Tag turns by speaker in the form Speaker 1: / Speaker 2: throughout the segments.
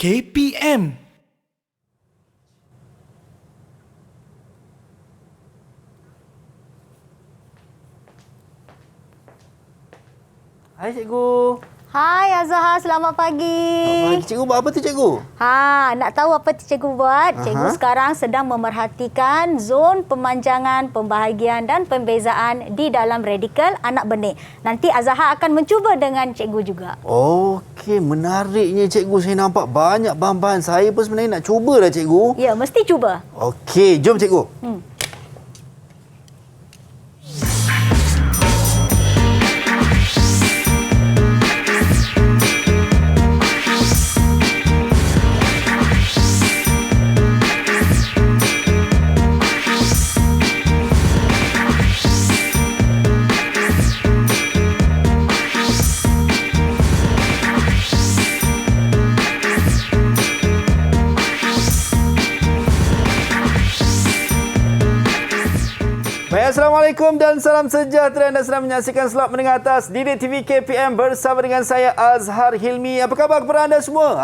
Speaker 1: KPM.
Speaker 2: Hai cikgu.
Speaker 3: Hai Azhar, selamat pagi.
Speaker 2: Cikgu buat apa tu cikgu?
Speaker 3: Nak tahu apa cikgu buat? Cikgu sekarang sedang memerhatikan zon pemanjangan, pembahagian dan pembezaan di dalam radikal anak benih. Nanti Azhar akan mencuba dengan cikgu juga.
Speaker 2: Okey, menariknya cikgu. Saya nampak banyak bahan-bahan. Saya pun sebenarnya nak cubalah cikgu.
Speaker 3: Ya, mesti cuba.
Speaker 2: Okey, jom cikgu. Baik, Assalamualaikum dan salam sejahtera. Anda sedang menyaksikan slot menengah atas Didik TV KPM bersama dengan saya Azhar Hilmi. Apa khabar kepada anda semua?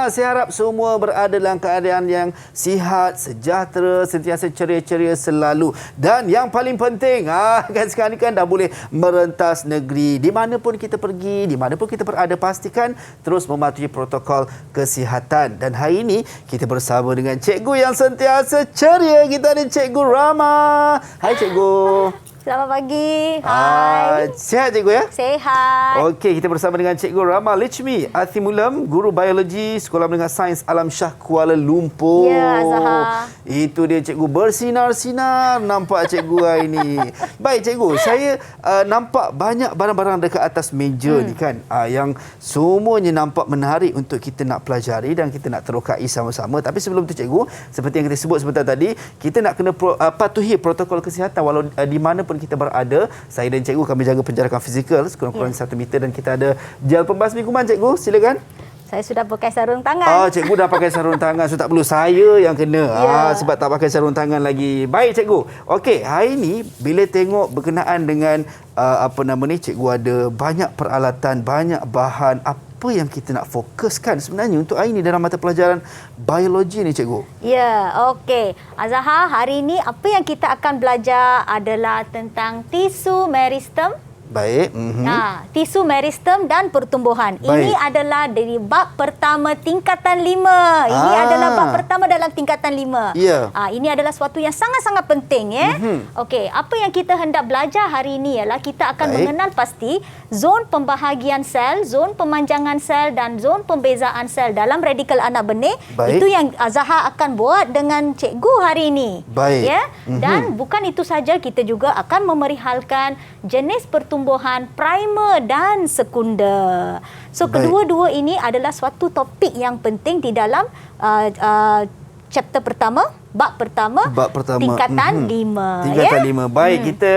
Speaker 2: Saya harap semua berada dalam keadaan yang sihat, sejahtera, sentiasa ceria-ceria selalu. Dan yang paling penting, kan sekarang ni kan dah boleh merentas negeri. Di mana pun kita pergi, di mana pun kita berada, pastikan terus mematuhi protokol kesihatan. Dan hari ini kita bersama dengan cikgu yang sentiasa ceria. Kita ada Cikgu Rama. Hai cikgu.
Speaker 3: Selamat pagi. Hai.
Speaker 2: Sihat cikgu ya?
Speaker 3: Sehat.
Speaker 2: Okey, kita bersama dengan Cikgu Rama Lechmi Athimulam, Guru Biologi Sekolah Menengah Sains Alam Shah Kuala Lumpur.
Speaker 3: Ya, Azhar.
Speaker 2: Itu dia cikgu, bersinar-sinar nampak cikgu hari ini. Baik cikgu, saya nampak banyak barang-barang dekat atas meja ni kan, yang semuanya nampak menarik untuk kita nak pelajari dan kita nak terokai sama-sama. Tapi sebelum tu cikgu, seperti yang kita sebut sebentar tadi, kita nak kena patuhi protokol kesihatan walau di mana pun kita berada. Saya dan cikgu kami jaga penjarakan fizikal sekurang-kurangnya 1 meter dan kita ada gel pembasmi kuman cikgu. Silakan.
Speaker 3: Saya sudah pakai sarung tangan.
Speaker 2: Cikgu dah pakai sarung tangan, so tak perlu saya yang kena. Sebab tak pakai sarung tangan lagi. Baik cikgu. Okey, hari ni bila tengok berkenaan dengan cikgu ada banyak peralatan, banyak bahan. Apa yang kita nak fokuskan sebenarnya untuk hari ini dalam mata pelajaran biologi ni cikgu?
Speaker 3: Ya, okey. Azhar, hari ini apa yang kita akan belajar adalah tentang tisu meristem.
Speaker 2: Baik.
Speaker 3: Tisu meristem dan pertumbuhan.
Speaker 2: Baik.
Speaker 3: Ini adalah dari bab pertama tingkatan 5. Ini adalah bab pertama dalam tingkatan 5.
Speaker 2: Ya.
Speaker 3: Ini adalah sesuatu yang sangat-sangat penting. Okey, apa yang kita hendak belajar hari ini ialah kita akan mengenal pasti zon pembahagian sel, zon pemanjangan sel dan zon pembezaan sel dalam radikal anak benih.
Speaker 2: Baik.
Speaker 3: Itu yang Azhar akan buat dengan cikgu hari ini.
Speaker 2: Baik.
Speaker 3: Ya. Dan bukan itu saja, kita juga akan memerihalkan jenis pertumbuhan primer dan sekunder. So, kedua-dua ini adalah suatu topik yang penting di dalam chapter pertama, bab pertama tingkatan 5.
Speaker 2: Tingkatan 5. Baik, kita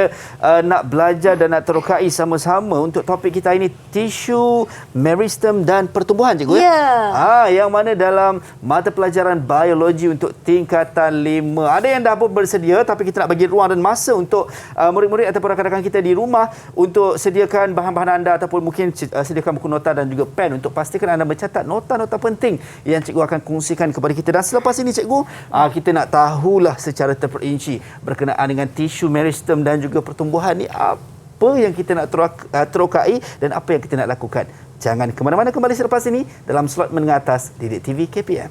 Speaker 2: nak belajar dan nak terokai sama-sama untuk topik kita ini, tisu meristem dan pertumbuhan cikgu ya. Yang mana dalam mata pelajaran biologi untuk tingkatan 5. Ada yang dah pun bersedia, tapi kita nak bagi ruang dan masa untuk murid-murid ataupun rakan-rakan kita di rumah untuk sediakan bahan-bahan anda ataupun mungkin sediakan buku nota dan juga pen untuk pastikan anda mencatat nota-nota penting yang cikgu akan kongsikan kepada kita. Dan selepas ini cikgu, kita nak tahulah secara terperinci berkenaan dengan tisu meristem dan juga pertumbuhan ni, apa yang kita nak terokai dan apa yang kita nak lakukan. Jangan ke mana-mana, kembali selepas ini dalam slot menengah atas Didik TV KPM.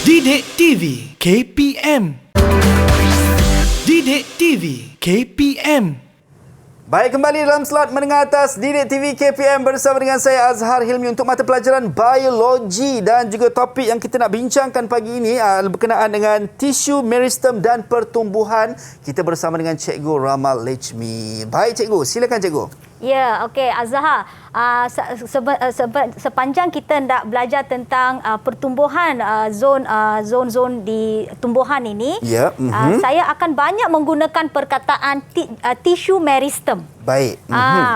Speaker 1: Didik TV KPM. Didik TV KPM.
Speaker 2: Baik, kembali dalam slot menengah atas Didik TV KPM bersama dengan saya Azhar Hilmi untuk mata pelajaran biologi dan juga topik yang kita nak bincangkan pagi ini berkenaan dengan tisu meristem dan pertumbuhan. Kita bersama dengan Cikgu Rama Lechmi. Baik cikgu, silakan cikgu.
Speaker 3: Ya, okey Azhar. Sepanjang kita nak belajar tentang pertumbuhan zon-zon di tumbuhan ini, saya akan banyak menggunakan perkataan tissue meristem.
Speaker 2: Baik.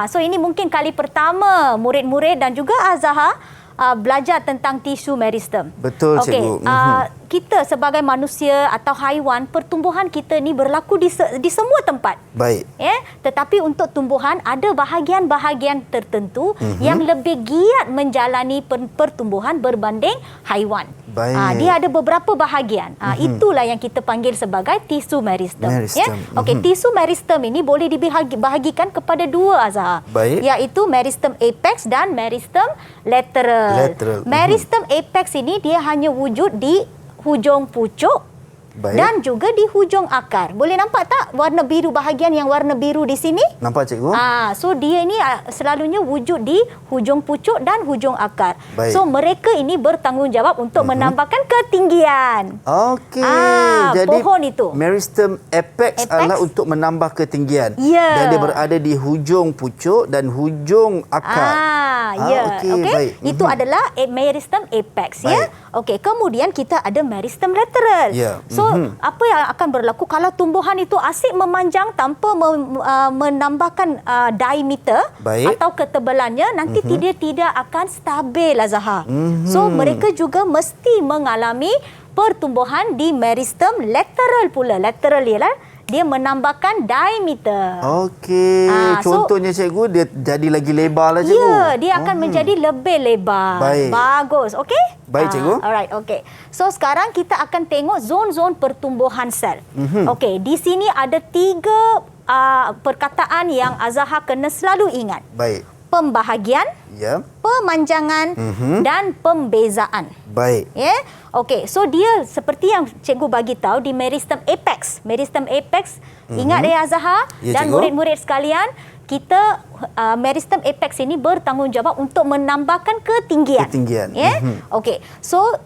Speaker 3: So ini mungkin kali pertama murid-murid dan juga Azhar belajar tentang tisu meristem.
Speaker 2: Betul, cikgu.
Speaker 3: Kita sebagai manusia atau haiwan, pertumbuhan kita ni berlaku di semua tempat.
Speaker 2: Baik.
Speaker 3: Tetapi untuk tumbuhan ada bahagian-bahagian tertentu yang lebih giat menjalani pertumbuhan berbanding haiwan.
Speaker 2: Baik.
Speaker 3: Dia ada beberapa bahagian. Itulah yang kita panggil sebagai tisu meristem. Okey, tisu meristem ini boleh dibahagikan kepada dua, Azhar.
Speaker 2: Baik.
Speaker 3: Iaitu meristem apex dan meristem lateral. Meristem apex ini dia hanya wujud di hujung pucuk.
Speaker 2: Baik.
Speaker 3: Dan juga di hujung akar. Boleh nampak tak warna biru, bahagian yang warna biru di sini?
Speaker 2: Nampak, cikgu.
Speaker 3: So dia ini selalunya wujud di hujung pucuk dan hujung akar.
Speaker 2: Baik.
Speaker 3: So mereka ini bertanggungjawab untuk menambahkan ketinggian.
Speaker 2: Okey. Jadi
Speaker 3: pohon itu.
Speaker 2: meristem apex adalah untuk menambah ketinggian.
Speaker 3: Ya.
Speaker 2: Dan dia berada di hujung pucuk dan hujung akar.
Speaker 3: Ya.
Speaker 2: Okey,
Speaker 3: Okey.
Speaker 2: baik.
Speaker 3: Itu adalah meristem apex, ya.
Speaker 2: Baik.
Speaker 3: Okey, kemudian kita ada meristem lateral.
Speaker 2: Ya.
Speaker 3: So apa yang akan berlaku kalau tumbuhan itu asyik memanjang tanpa menambahkan diameter
Speaker 2: Baik.
Speaker 3: atau ketebalannya, nanti dia tidak akan stabil, Azhar. So mereka juga mesti mengalami pertumbuhan di meristem lateral pula. Lateral ialah dia menambahkan diameter.
Speaker 2: Okey. Contohnya, cikgu, dia jadi lagi lebar lah, cikgu.
Speaker 3: Ya, dia akan menjadi lebih lebar.
Speaker 2: Baik.
Speaker 3: Bagus, okey?
Speaker 2: Baik, cikgu.
Speaker 3: Alright, okey. So sekarang kita akan tengok zon-zon pertumbuhan sel. Okey, di sini ada 3 perkataan yang Azhar kena selalu ingat.
Speaker 2: Baik.
Speaker 3: Pembahagian,
Speaker 2: Ya.
Speaker 3: pemanjangan dan pembezaan.
Speaker 2: Baik.
Speaker 3: Okey, so dia seperti yang cikgu bagi tahu di meristem apex. Meristem apex, ingat Azhar
Speaker 2: Ya,
Speaker 3: dan
Speaker 2: cikgu.
Speaker 3: murid-murid sekalian, kita meristem apex ini bertanggungjawab untuk menambahkan ketinggian. Okey. So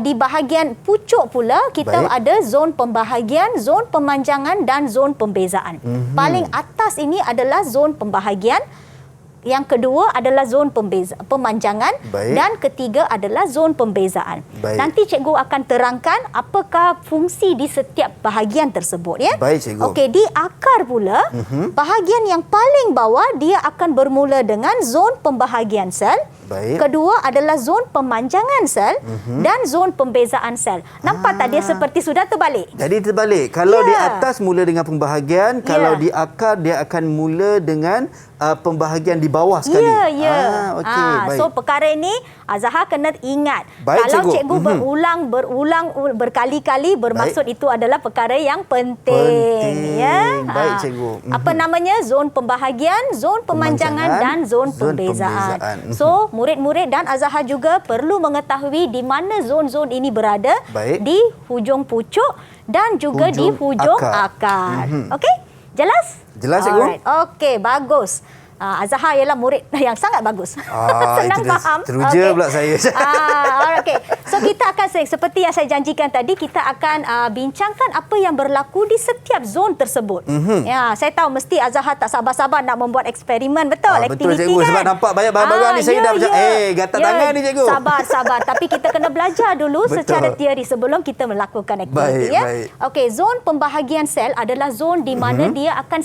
Speaker 3: di bahagian pucuk pula kita
Speaker 2: Baik.
Speaker 3: ada zon pembahagian, zon pemanjangan dan zon pembezaan. Paling atas ini adalah zon pembahagian. Yang kedua adalah zon pemanjangan.
Speaker 2: Baik.
Speaker 3: Dan ketiga adalah zon pembezaan.
Speaker 2: Baik.
Speaker 3: Nanti cikgu akan terangkan apakah fungsi di setiap bahagian tersebut, ya.
Speaker 2: Baik, cikgu.
Speaker 3: Okey, di akar pula, bahagian yang paling bawah dia akan bermula dengan zon pembahagian sel.
Speaker 2: Baik.
Speaker 3: Kedua adalah zon pemanjangan sel dan zon pembezaan sel. Nampak tak dia seperti sudah terbalik?
Speaker 2: Jadi terbalik. Kalau
Speaker 3: Ya.
Speaker 2: di atas mula dengan pembahagian, kalau di akar dia akan mula dengan pembahagian di bawah sekali.
Speaker 3: Ya.
Speaker 2: Okey, baik.
Speaker 3: So perkara ini Azhar kena ingat.
Speaker 2: Baik,
Speaker 3: Kalau
Speaker 2: cikgu.
Speaker 3: cikgu berulang berkali-kali, bermaksud itu adalah perkara yang penting. Ya.
Speaker 2: Baik, cikgu.
Speaker 3: Apa namanya? Zon pembahagian, zon pemanjangan dan zon pembezaan. So murid-murid dan Azhar juga perlu mengetahui di mana zon-zon ini berada.
Speaker 2: Baik.
Speaker 3: Di hujung pucuk dan juga di hujung akar. Okey? Jelas?
Speaker 2: Jelas, cikgu.
Speaker 3: Alright. Okey, bagus. Azhar ialah murid yang sangat bagus. Senang
Speaker 2: itu dah
Speaker 3: faham.
Speaker 2: teruja pula saya.
Speaker 3: Okey. So kita akan seperti yang saya janjikan tadi, kita akan bincangkan apa yang berlaku di setiap zon tersebut. Ya, saya tahu mesti Azhar tak sabar-sabar nak membuat eksperimen, betul?
Speaker 2: Betul,
Speaker 3: Aktiviti
Speaker 2: cikgu.
Speaker 3: kan?
Speaker 2: Sebab nampak banyak barang-barang ni saya dah macam gatal tangan ni, cikgu.
Speaker 3: Sabar. Tapi kita kena belajar dulu
Speaker 2: Betul.
Speaker 3: secara teori sebelum kita melakukan aktiviti.
Speaker 2: Baik.
Speaker 3: Okey, zon pembahagian sel adalah zon di mana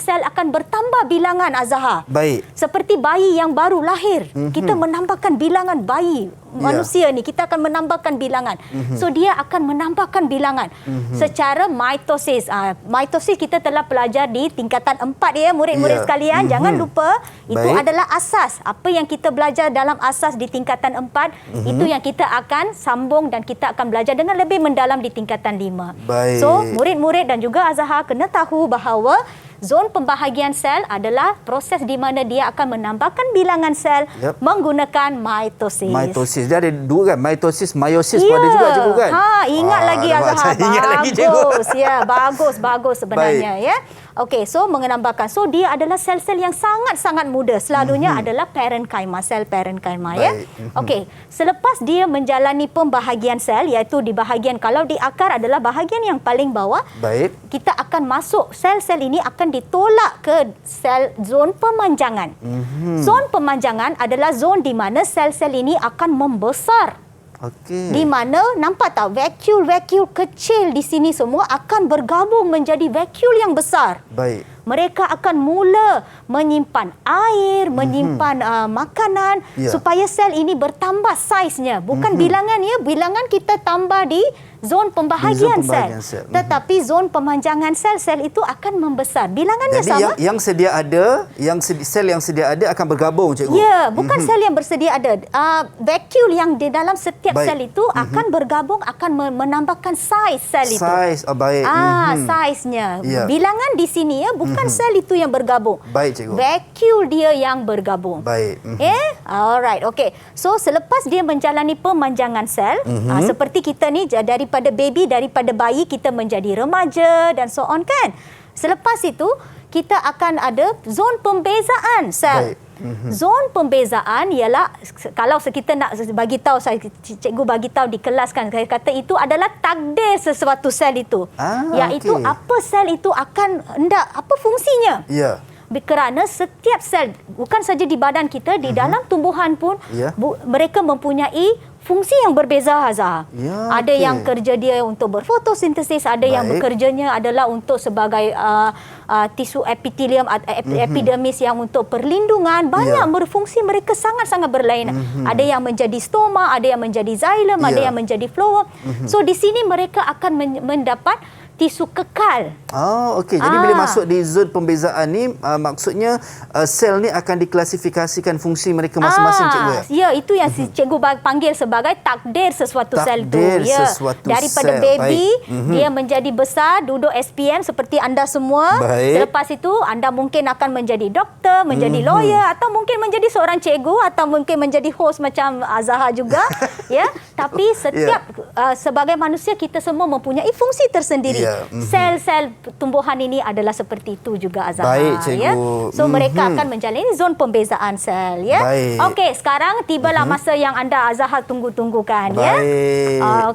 Speaker 3: sel akan bertambah bilangan, Azhar.
Speaker 2: Baik.
Speaker 3: Seperti bayi yang baru lahir, kita menambahkan bilangan bayi manusia ni, kita akan menambahkan bilangan. So dia akan menambahkan bilangan secara mitosis. Mitosis kita telah pelajar di tingkatan 4, ya murid-murid sekalian. Jangan lupa itu adalah asas. Apa yang kita belajar dalam asas di tingkatan 4 itu yang kita akan sambung dan kita akan belajar dengan lebih mendalam di tingkatan 5.
Speaker 2: Baik.
Speaker 3: So murid-murid dan juga Azhar kena tahu bahawa zon pembahagian sel adalah proses di mana dia akan menambahkan bilangan sel menggunakan mitosis.
Speaker 2: Mitosis. Dia ada dua kan? Mitosis, meiosis pun ada juga, cikgu kan?
Speaker 3: Ingat lagi Azhar.
Speaker 2: Ingat lagi, cikgu.
Speaker 3: Bagus sebenarnya. Ya. Okey, so menambahkan. So dia adalah sel-sel yang sangat-sangat muda. Selalunya adalah parenchyma, sel parenchyma ya. Okey, selepas dia menjalani pembahagian sel iaitu di bahagian kalau di akar adalah bahagian yang paling bawah.
Speaker 2: Baik.
Speaker 3: Kita akan masuk sel-sel ini akan ditolak ke sel zon pemanjangan. Zon pemanjangan adalah zon di mana sel-sel ini akan membesar.
Speaker 2: Okey.
Speaker 3: Di mana nampak tak vacuole kecil di sini semua akan bergabung menjadi vacuole yang besar.
Speaker 2: Baik.
Speaker 3: Mereka akan mula menyimpan air, menyimpan makanan supaya sel ini bertambah saiznya. Bukan bilangan ya, bilangan kita tambah di zon pembahagian sel. Tetapi zon pemanjangan sel-sel itu akan membesar. Bilangannya
Speaker 2: jadi
Speaker 3: sama.
Speaker 2: yang sedia ada, sel yang sedia ada akan bergabung, cikgu.
Speaker 3: Ya, bukan sel yang bersedia ada. Vacuole yang di dalam setiap sel itu akan bergabung, akan menambahkan saiz sel itu.
Speaker 2: Saiz, baik.
Speaker 3: Saiznya.
Speaker 2: Ya.
Speaker 3: Bilangan di sini ya, bukan sel itu yang bergabung.
Speaker 2: Baik, cikgu.
Speaker 3: Vacuole dia yang bergabung.
Speaker 2: Baik.
Speaker 3: Alright, okey. So selepas dia menjalani pemanjangan sel, seperti kita ni daripada baby, daripada bayi kita menjadi remaja dan so on kan. Selepas itu kita akan ada zon pembezaan sel.
Speaker 2: Baik.
Speaker 3: Zon pembezaan ialah kalau kita nak bagi tahu, cikgu bagi tahu di kelas kan, saya kata itu adalah takdir sesuatu sel itu. Iaitu apa sel itu akan hendak, apa fungsinya.
Speaker 2: Ya.
Speaker 3: Kerana setiap sel, bukan saja di badan kita, di dalam tumbuhan pun mereka mempunyai fungsi yang berbeza, Azhar. Ada yang kerja dia untuk berfotosintesis, ada yang bekerjanya adalah untuk sebagai tisu epitelium, epidermis yang untuk perlindungan. Banyak berfungsi, mereka sangat-sangat berlainan. Ada yang menjadi stoma, ada yang menjadi xylem, ada yang menjadi phloem. So di sini mereka akan mendapat tisu kekal.
Speaker 2: Okey. Jadi bila masuk di zon pembezaan ni, maksudnya sel ni akan diklasifikasikan fungsi mereka masing-masing, cikgu ya?
Speaker 3: Ya, itu yang cikgu panggil sebagai takdir sesuatu sel tu. Ya. Daripada
Speaker 2: sel.
Speaker 3: baby, dia menjadi besar, duduk SPM seperti anda semua. Selepas itu, anda mungkin akan menjadi doktor, menjadi lawyer, atau mungkin menjadi seorang cikgu, atau mungkin menjadi host macam Azhar juga. Ya. Tapi setiap sebagai manusia, kita semua mempunyai fungsi tersendiri. Sel-sel tumbuhan ini adalah seperti itu juga, Azhar.
Speaker 2: Baik, cikgu.
Speaker 3: Ya. So mereka akan menjalani zon pembezaan sel. Ya. Okey, sekarang tibalah masa yang anda, Azhar, tunggu-tunggukan. Ya.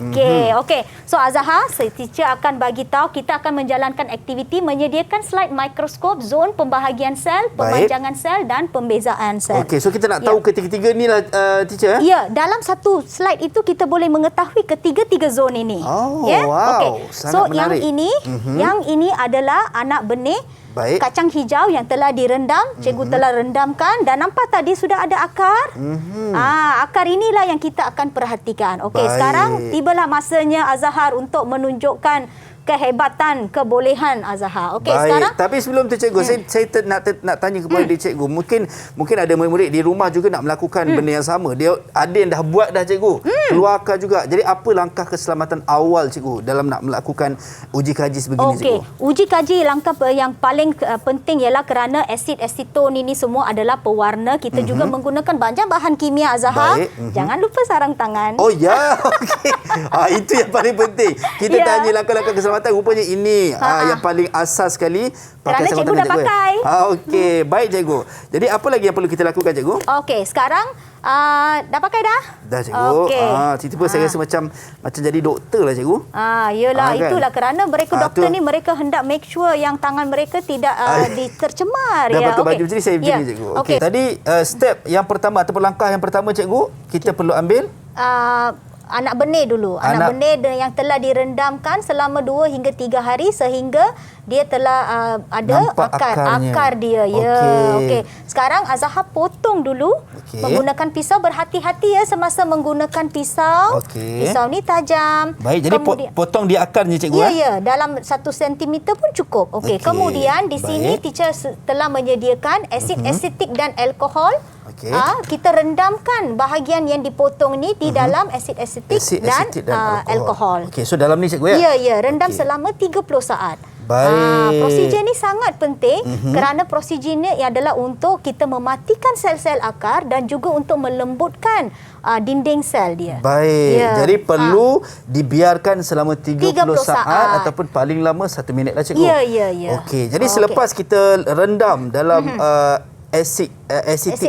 Speaker 3: Okey. So Azhar, teacher akan bagi tahu, kita akan menjalankan aktiviti menyediakan slide mikroskop zon pembahagian sel, pemanjangan sel dan pembezaan sel.
Speaker 2: Okey, so kita nak tahu ketiga-tiga ni lah, teacher.
Speaker 3: Ya, dalam satu slide itu kita boleh mengetahui ketiga-tiga zon ini.
Speaker 2: Wow.
Speaker 3: So
Speaker 2: menarik.
Speaker 3: yang ini adalah anak benih kacang hijau yang telah direndam. Cikgu telah rendamkan dan nampak tadi sudah ada akar. Akar inilah yang kita akan perhatikan. Okey, sekarang tibalah masanya, Azhar, untuk menunjukkan kehebatan, kebolehan Azhar. Okey, sekarang.
Speaker 2: Tapi sebelum tu, cikgu, saya nak tanya kepada cikgu. Mungkin ada murid-murid di rumah juga nak melakukan benda yang sama. Dia ada yang dah buat dah, cikgu. Keluarkan juga. Jadi apa langkah keselamatan awal, cikgu, dalam nak melakukan uji kaji sebegini, cikgu?
Speaker 3: Uji kaji, langkah yang paling penting ialah kerana asid aseton ini semua adalah pewarna. Kita juga menggunakan banyak bahan kimia, Azhar. Jangan lupa sarung tangan.
Speaker 2: Oh ya, okey. Itu yang paling penting. Kita tanya langkah-langkah keselamatan. Rupanya ini yang paling asas sekali.
Speaker 3: Kerana cikgu dah pakai.
Speaker 2: Okey, baik, cikgu. Jadi apa lagi yang perlu kita lakukan, cikgu?
Speaker 3: Okey, sekarang dah pakai dah?
Speaker 2: Dah, cikgu. Tiba-tiba saya rasa macam jadi doktor lah, cikgu.
Speaker 3: Yelah,
Speaker 2: kan?
Speaker 3: itulah kerana mereka doktor ni, mereka hendak make sure yang tangan mereka tidak tercemar.
Speaker 2: Dah pakai baju macam ni, saya macam ni, cikgu.
Speaker 3: Okey.
Speaker 2: Tadi step yang pertama ataupun langkah yang pertama, cikgu, kita perlu ambil
Speaker 3: anak benih dulu. Anak benih yang telah direndamkan selama 2 hingga 3 hari sehingga dia telah ada akar dia. Okey. Sekarang Azhar potong dulu menggunakan pisau. Berhati-hati ya semasa menggunakan pisau. Pisau ni tajam.
Speaker 2: Baik, jadi potong di akarnya, cikgu.
Speaker 3: Ya, dalam 1 sentimeter pun cukup. Okey. Kemudian di sini teacher telah menyediakan asid asetik dan alkohol. Kita rendamkan bahagian yang dipotong ni di dalam asid asetik dan alkohol.
Speaker 2: Okey, so dalam ni, cikgu ya?
Speaker 3: Ya, rendam selama 30 saat.
Speaker 2: Baik.
Speaker 3: Prosedur ni sangat penting kerana prosedur ni adalah untuk kita mematikan sel-sel akar dan juga untuk melembutkan dinding sel dia.
Speaker 2: Baik.
Speaker 3: Ya.
Speaker 2: Jadi perlu dibiarkan selama 30 saat
Speaker 3: saat
Speaker 2: ataupun paling lama 1 minit lah cikgu.
Speaker 3: Ya.
Speaker 2: Okey. Jadi selepas kita rendam dalam asetik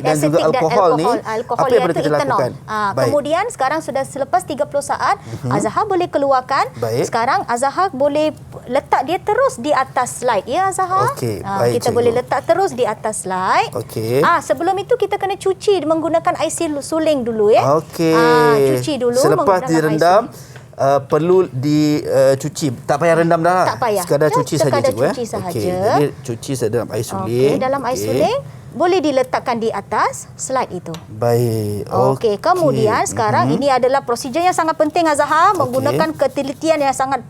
Speaker 2: dan juga alkohol ni, apa yang perlu kita lakukan?
Speaker 3: Kemudian sekarang sudah selepas 30 saat, Azahar boleh keluarkan.
Speaker 2: Baik.
Speaker 3: Sekarang Azahar boleh letak dia terus di atas slide. Ya Azahar?
Speaker 2: Okey, baik,
Speaker 3: kita
Speaker 2: cikgu.
Speaker 3: boleh letak terus di atas slide.
Speaker 2: Okey.
Speaker 3: Sebelum itu kita kena cuci menggunakan air suling dulu ya.
Speaker 2: Okey.
Speaker 3: Cuci dulu
Speaker 2: Selepas
Speaker 3: menggunakan
Speaker 2: direndam,
Speaker 3: air suling.
Speaker 2: perlu dicuci. Tak payah rendam dah lah.
Speaker 3: Tak payah.
Speaker 2: Sekadar cuci saja
Speaker 3: sekadar
Speaker 2: cikgu.
Speaker 3: cuci sahaja.
Speaker 2: Okey. Jadi cuci dalam air suling.
Speaker 3: Okey, dalam air suling boleh diletakkan di atas slide itu.
Speaker 2: Baik.
Speaker 3: Okey, kemudian sekarang ini adalah prosedur yang sangat penting Azahar, menggunakan ketelitian yang sangat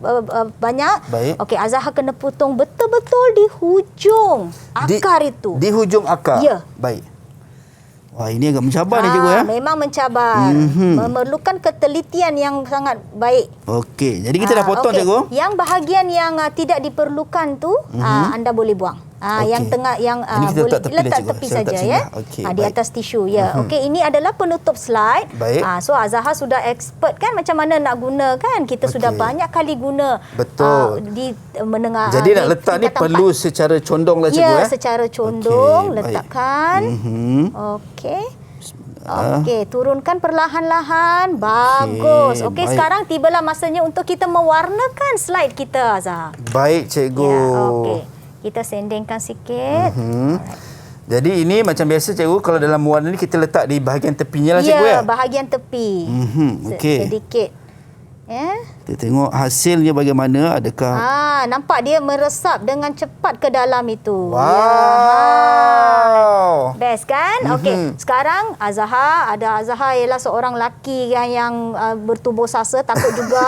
Speaker 3: banyak.
Speaker 2: Baik.
Speaker 3: Okey, Azahar kena potong betul-betul di hujung akar itu.
Speaker 2: Di hujung akar.
Speaker 3: Ya.
Speaker 2: Baik. Wah, ini agak mencabar ni cikgu ya.
Speaker 3: Memang mencabar. Memerlukan ketelitian yang sangat baik.
Speaker 2: Okey. Jadi kita dah potong
Speaker 3: okey.
Speaker 2: cikgu.
Speaker 3: Yang bahagian yang tidak diperlukan tu anda boleh buang.
Speaker 2: Okey.
Speaker 3: Yang tengah yang
Speaker 2: Ini kita
Speaker 3: boleh
Speaker 2: letak tepi lah,
Speaker 3: letak
Speaker 2: cikgu.
Speaker 3: tepi
Speaker 2: Saya letak
Speaker 3: saja
Speaker 2: sini
Speaker 3: ya.
Speaker 2: lah. Okey,
Speaker 3: Di
Speaker 2: baik.
Speaker 3: atas tisu ya. Okey, ini adalah penutup slide.
Speaker 2: Baik.
Speaker 3: So Azahar sudah expert kan macam mana nak guna kan. Kita sudah
Speaker 2: Okey.
Speaker 3: banyak kali guna.
Speaker 2: Betul.
Speaker 3: Di menengah.
Speaker 2: Jadi nak letak ni
Speaker 3: tingkatan
Speaker 2: perlu
Speaker 3: 4.
Speaker 2: secara condong lah cikgu
Speaker 3: Ya, secara condong
Speaker 2: Okey, baik.
Speaker 3: letakkan. Okey. Okey, turunkan perlahan-lahan. Bagus. Okey,
Speaker 2: baik.
Speaker 3: sekarang tibalah masanya untuk kita mewarnakan slide kita, Azhar.
Speaker 2: Baik cikgu.
Speaker 3: Ya, okey. Kita sendingkan sikit. Alright.
Speaker 2: Jadi ini macam biasa cikgu, kalau dalam warna ni kita letak di bahagian tepinya lah cikgu ya.
Speaker 3: Ya, bahagian tepi.
Speaker 2: Okey.
Speaker 3: Sedikit. Ya.
Speaker 2: Kita tengok hasilnya bagaimana, adakah
Speaker 3: Nampak dia meresap dengan cepat ke dalam itu.
Speaker 2: Wow.
Speaker 3: Ya. Best kan? Okey. Sekarang Azahar ialah seorang lelaki yang bertubuh sasa, takut juga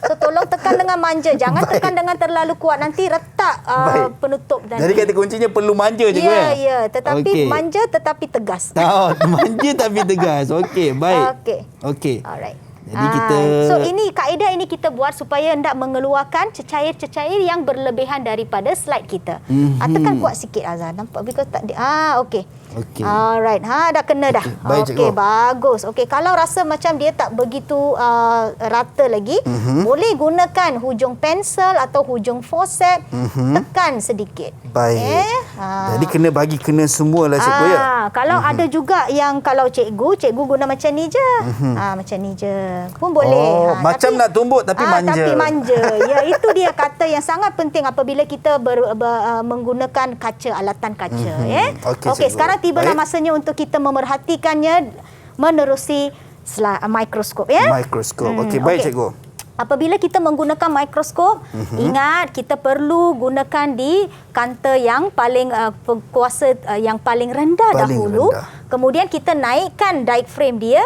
Speaker 3: So tolong tekan dengan manja. Jangan tekan dengan terlalu kuat, nanti retak penutup dan
Speaker 2: Jadi kata kuncinya perlu manja cikgu ya.
Speaker 3: Ya, tetapi
Speaker 2: Okey.
Speaker 3: manja tetapi tegas.
Speaker 2: Manja tapi tegas. Okey, baik. Okey.
Speaker 3: Alright.
Speaker 2: Jadi kita
Speaker 3: So ini kaedah ini kita buat supaya hendak mengeluarkan cecair-cecair yang berlebihan daripada slide kita. Tekan kuat sikit Azhar. Nampak because tak okey.
Speaker 2: Okey.
Speaker 3: Alright. Dah kena dah.
Speaker 2: Baik,
Speaker 3: Okey,
Speaker 2: cikgu.
Speaker 3: bagus. Okey, kalau rasa macam dia tak begitu rata lagi, boleh gunakan hujung pensel atau hujung forceps, tekan sedikit.
Speaker 2: baik. Jadi kena semua lah cikgu ya.
Speaker 3: Kalau ada juga yang kalau cikgu guna macam ni je. Macam ni je pun boleh.
Speaker 2: Macam nak tumbuk tapi manja.
Speaker 3: Tapi manja. Ya, itu dia kata yang sangat penting apabila kita menggunakan kaca, alatan kaca.
Speaker 2: Okey,
Speaker 3: Okey,
Speaker 2: cikgu.
Speaker 3: sekarang tibalah
Speaker 2: Baik.
Speaker 3: masanya untuk kita memerhatikannya menerusi mikroskop ya.
Speaker 2: Mikroskop. Okey, baik cikgu.
Speaker 3: Apabila kita menggunakan mikroskop, ingat kita perlu gunakan di kanta yang paling kuasa yang paling rendah
Speaker 2: Paling
Speaker 3: dahulu.
Speaker 2: rendah.
Speaker 3: Kemudian kita naikkan diaphragm dia.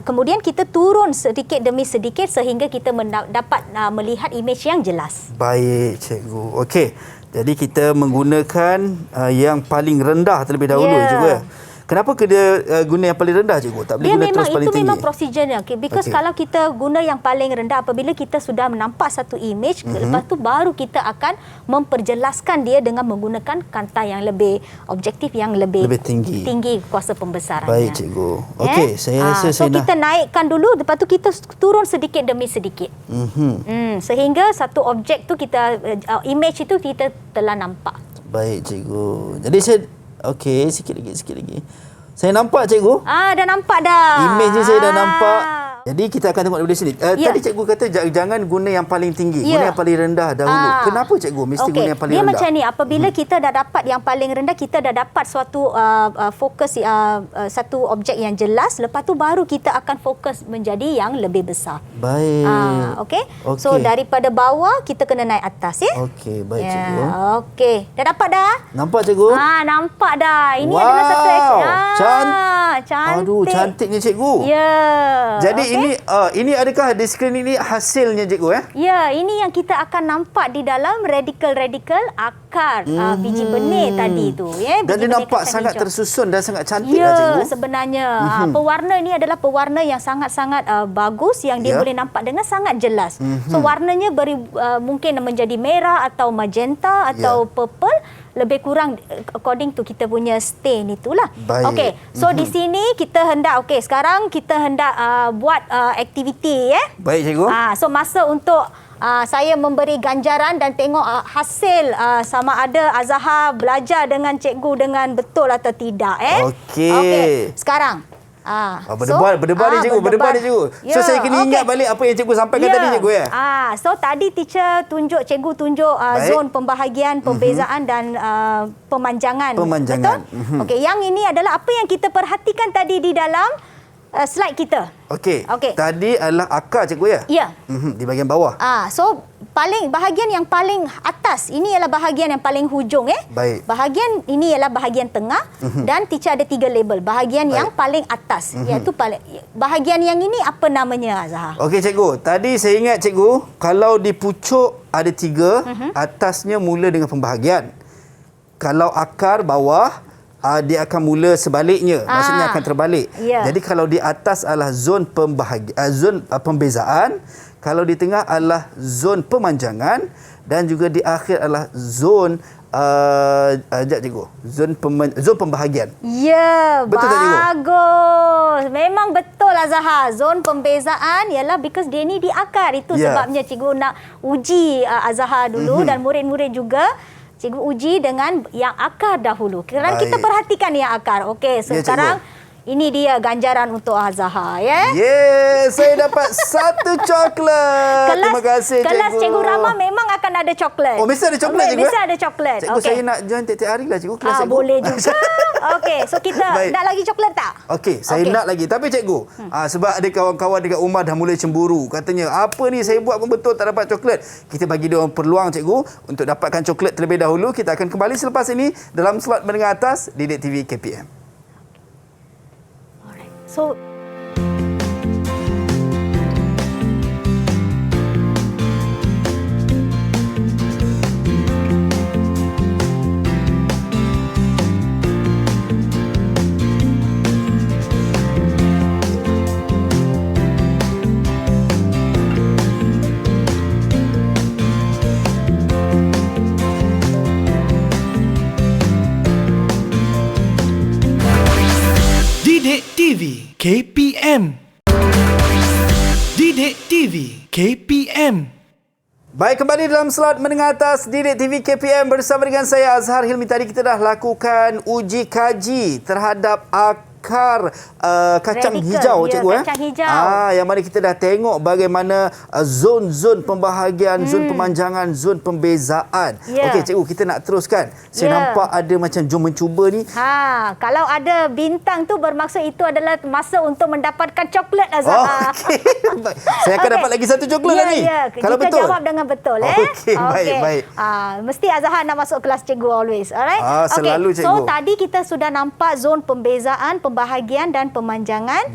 Speaker 3: Kemudian kita turun sedikit demi sedikit sehingga kita dapat melihat imej yang jelas.
Speaker 2: Baik cikgu. Okey. Jadi kita menggunakan yang paling rendah terlebih dahulu cikgu ya. Kenapa kena guna yang paling rendah cikgu? Tak boleh
Speaker 3: Dia
Speaker 2: guna
Speaker 3: memang
Speaker 2: terus paling
Speaker 3: itu
Speaker 2: tinggi.
Speaker 3: memang prosedurnya. Because kalau kita guna yang paling rendah apabila kita sudah menampak satu imej, lepas tu baru kita akan memperjelaskan dia dengan menggunakan kanta yang lebih objektif, yang lebih tinggi kuasa pembesarannya.
Speaker 2: Baik cikgu. Okey, saya rasa
Speaker 3: so
Speaker 2: saya
Speaker 3: kita naikkan dulu, lepas tu kita turun sedikit demi sedikit. Sehingga satu objek tu kita imej itu kita telah nampak.
Speaker 2: Baik cikgu. Jadi saya okey, sikit lagi. Saya nampak cikgu.
Speaker 3: Dah nampak dah.
Speaker 2: Imej ni saya dah nampak. Jadi kita akan tengok daripada sini.
Speaker 3: Ya.
Speaker 2: Tadi cikgu kata jangan guna yang paling tinggi,
Speaker 3: Ya.
Speaker 2: guna yang paling rendah dahulu. Kenapa cikgu mesti guna yang paling
Speaker 3: dia
Speaker 2: rendah?
Speaker 3: macam ni, apabila kita dah dapat yang paling rendah, kita dah dapat suatu fokus satu objek yang jelas, lepas tu baru kita akan fokus menjadi yang lebih besar.
Speaker 2: Baik.
Speaker 3: Okey. So daripada bawah kita kena naik atas ya.
Speaker 2: Okey, baik
Speaker 3: Ya,
Speaker 2: cikgu.
Speaker 3: okey. Dah dapat dah?
Speaker 2: Nampak cikgu?
Speaker 3: Nampak dah. Ini
Speaker 2: Wow,
Speaker 3: adalah satu cantik.
Speaker 2: Aduh, cantiknya cikgu.
Speaker 3: Ya.
Speaker 2: Jadi
Speaker 3: okey?
Speaker 2: ini adakah di skrin ini hasilnya cikgu
Speaker 3: Ya, ini yang kita akan nampak di dalam radikal-radikal akar biji benih tadi tu. Ya,
Speaker 2: Dan
Speaker 3: biji
Speaker 2: dia
Speaker 3: benih
Speaker 2: nampak
Speaker 3: kacang
Speaker 2: sangat
Speaker 3: hijau.
Speaker 2: tersusun dan sangat cantik lah cikgu.
Speaker 3: Ya, sebenarnya pewarna ini adalah pewarna yang sangat-sangat bagus yang dia
Speaker 2: Ya.
Speaker 3: boleh nampak dengan sangat jelas. So warnanya mungkin menjadi merah atau magenta atau purple, lebih kurang according to kita punya stain itulah.
Speaker 2: Baik.
Speaker 3: Okey, so di sini kita hendak sekarang kita hendak buat aktiviti
Speaker 2: Baik cikgu.
Speaker 3: So masa untuk saya memberi ganjaran dan tengok hasil sama ada Azahar belajar dengan cikgu dengan betul atau tidak
Speaker 2: Okey.
Speaker 3: Sekarang
Speaker 2: Berdebar ni cikgu, berdebar ni cikgu. So saya kena ingat balik apa yang cikgu sampaikan tadi cikgu
Speaker 3: So tadi cikgu tunjuk zon pembahagian, pembezaan dan pemanjangan.
Speaker 2: Pemanjangan.
Speaker 3: Betul? Okey, yang ini adalah apa yang kita perhatikan tadi di dalam slide kita.
Speaker 2: Okey.
Speaker 3: Okey.
Speaker 2: Tadi adalah akar cikgu ya?
Speaker 3: Ya.
Speaker 2: Di bahagian bawah.
Speaker 3: So bahagian yang paling atas ini ialah bahagian yang paling hujung
Speaker 2: Baik.
Speaker 3: Bahagian ini ialah bahagian tengah dan teacher ada 3 label. Bahagian yang paling atas iaitu bahagian yang ini apa namanya Azahar?
Speaker 2: Okey cikgu, tadi saya ingat cikgu kalau di pucuk ada 3, atasnya mula dengan pembahagian. Kalau akar bawah dia akan mula sebaliknya, maksudnya akan terbalik.
Speaker 3: Ya.
Speaker 2: Jadi kalau di atas adalah zon zon pembezaan, kalau di tengah adalah zon pemanjangan dan juga di akhir adalah zon cikgu, zon pembahagian.
Speaker 3: Ya,
Speaker 2: Betul tak, cikgu?
Speaker 3: bagus. Memang betul Azahar. Zon pembezaan ialah because dia ni di akar. Itu sebabnya cikgu nak uji Azahar dulu dan murid-murid juga. Cikgu uji dengan yang akar dahulu. Kerana kita perhatikan yang akar. Okey, so sekarang ini dia ganjaran untuk Azahar
Speaker 2: Yes, saya dapat 1 coklat. Terima kasih cikgu.
Speaker 3: Kelas Cikgu Rama memang akan ada coklat.
Speaker 2: Oh, mesti ada coklat cikgu?
Speaker 3: Mesti ada coklat.
Speaker 2: Cikgu, saya nak join tiap-tiap hari lah cikgu kelas cikgu.
Speaker 3: Boleh juga. Okey, so kita nak lagi coklat tak?
Speaker 2: Okey, saya nak lagi. Tapi cikgu, sebab ada kawan-kawan dekat rumah dah mula cemburu. Katanya, apa ni saya buat pun betul tak dapat coklat. Kita bagi dia orang peluang cikgu untuk dapatkan coklat terlebih dahulu. Kita akan kembali selepas ini dalam slot menengah atas Didik TV KPM.
Speaker 3: So
Speaker 1: Didik TV KPM. Didik TV KPM.
Speaker 2: Baik, kembali dalam slot menengah atas Didik TV KPM bersama dengan saya Azhar Hilmi. Tadi kita dah lakukan uji kaji terhadap akar kacang hijau cikgu
Speaker 3: kacang hijau.
Speaker 2: Yang mana kita dah tengok bagaimana zon-zon pembahagian, zon pemanjangan, zon pembezaan. Okey cikgu, kita nak teruskan. Saya nampak ada macam jom mencuba ni.
Speaker 3: Kalau ada bintang tu bermaksud itu adalah masa untuk mendapatkan coklat Azhar.
Speaker 2: Okey. Saya akan dapat lagi 1 coklat lagi. Kalau
Speaker 3: kita
Speaker 2: betul.
Speaker 3: jawab dengan betul
Speaker 2: Okey, baik.
Speaker 3: Mesti Azhar nak masuk kelas cikgu always. Alright?
Speaker 2: Selalu cikgu.
Speaker 3: So tadi kita sudah nampak zon pembezaan, pembahagian dan pemanjangan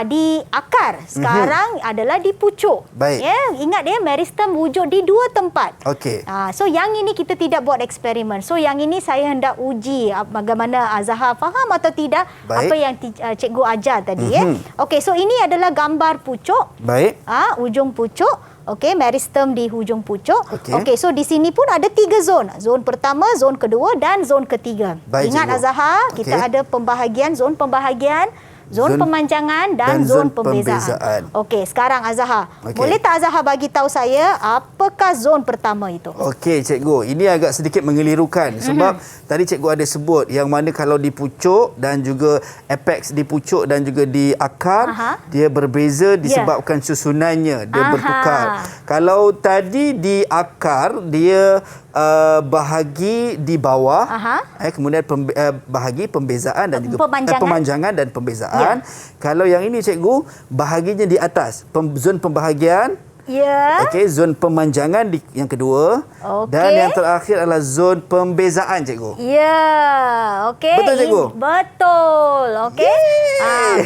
Speaker 3: di akar. Sekarang adalah di pucuk.
Speaker 2: Baik.
Speaker 3: Ingat meristem wujud di 2 tempat.
Speaker 2: Okey.
Speaker 3: So yang ini kita tidak buat eksperimen. So yang ini saya hendak uji bagaimana Azahar faham atau tidak apa yang cikgu ajar tadi. Okey, so ini adalah gambar pucuk.
Speaker 2: Baik.
Speaker 3: Ujung pucuk. Okey, meristem di hujung pucuk.
Speaker 2: Okey,
Speaker 3: so di sini pun ada 3 zon. Zon pertama, zon kedua dan zon ketiga.
Speaker 2: Baik,
Speaker 3: Ingat
Speaker 2: cikgu.
Speaker 3: Azahar, kita ada pembahagian, zon pembahagian, zon pemanjangan dan zon pembezaan. Okey, sekarang Azahar, boleh tak Azahar bagi tahu saya apakah zon pertama itu?
Speaker 2: Okey cikgu, ini agak sedikit mengelirukan sebab tadi cikgu ada sebut yang mana kalau di pucuk dan juga apex di pucuk dan juga di akar dia berbeza disebabkan susunannya, dia bertukar. Kalau tadi di akar dia bahagi di bawah, kemudian bahagi pembezaan dan juga pemanjangan dan pembezaan. Kalau yang ini cikgu, bahaginya di atas, zon pembahagian,
Speaker 3: Ya.
Speaker 2: Okey, zon pemanjangan yang kedua.
Speaker 3: Okey.
Speaker 2: Dan yang terakhir adalah zon pembezaan, cikgu.
Speaker 3: Ya, okey.
Speaker 2: Betul, cikgu?
Speaker 3: Betul, okey.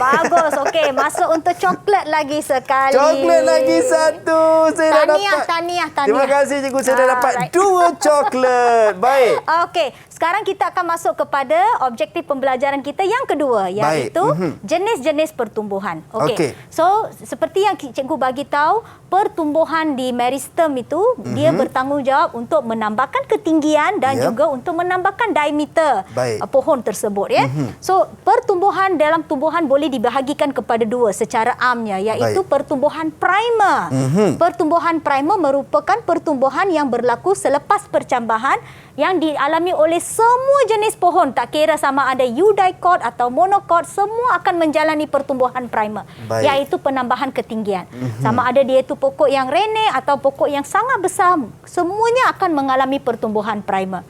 Speaker 3: Bagus, okey. Masuk untuk coklat lagi sekali.
Speaker 2: Coklat lagi satu. Saya dah dapat.
Speaker 3: Tahniah.
Speaker 2: Terima kasih, cikgu. Saya dah dapat
Speaker 3: Alright.
Speaker 2: 2 coklat. Baik.
Speaker 3: Okey, sekarang kita akan masuk kepada objektif pembelajaran kita yang kedua, iaitu jenis-jenis pertumbuhan. Okey. So, seperti yang cikgu bagi tahu, pertumbuhan di meristem itu dia bertanggungjawab untuk menambahkan ketinggian dan juga untuk menambahkan diameter pohon tersebut, ya. So, pertumbuhan dalam tumbuhan boleh dibahagikan kepada dua secara amnya, iaitu pertumbuhan primer. Pertumbuhan primer merupakan pertumbuhan yang berlaku selepas percambahan yang dialami oleh semua jenis pohon, tak kira sama ada eudicot atau monocot, semua akan menjalani pertumbuhan primer, iaitu penambahan ketinggian. Sama ada dia itu pokok yang rene atau pokok yang sangat besar, semuanya akan mengalami pertumbuhan primer.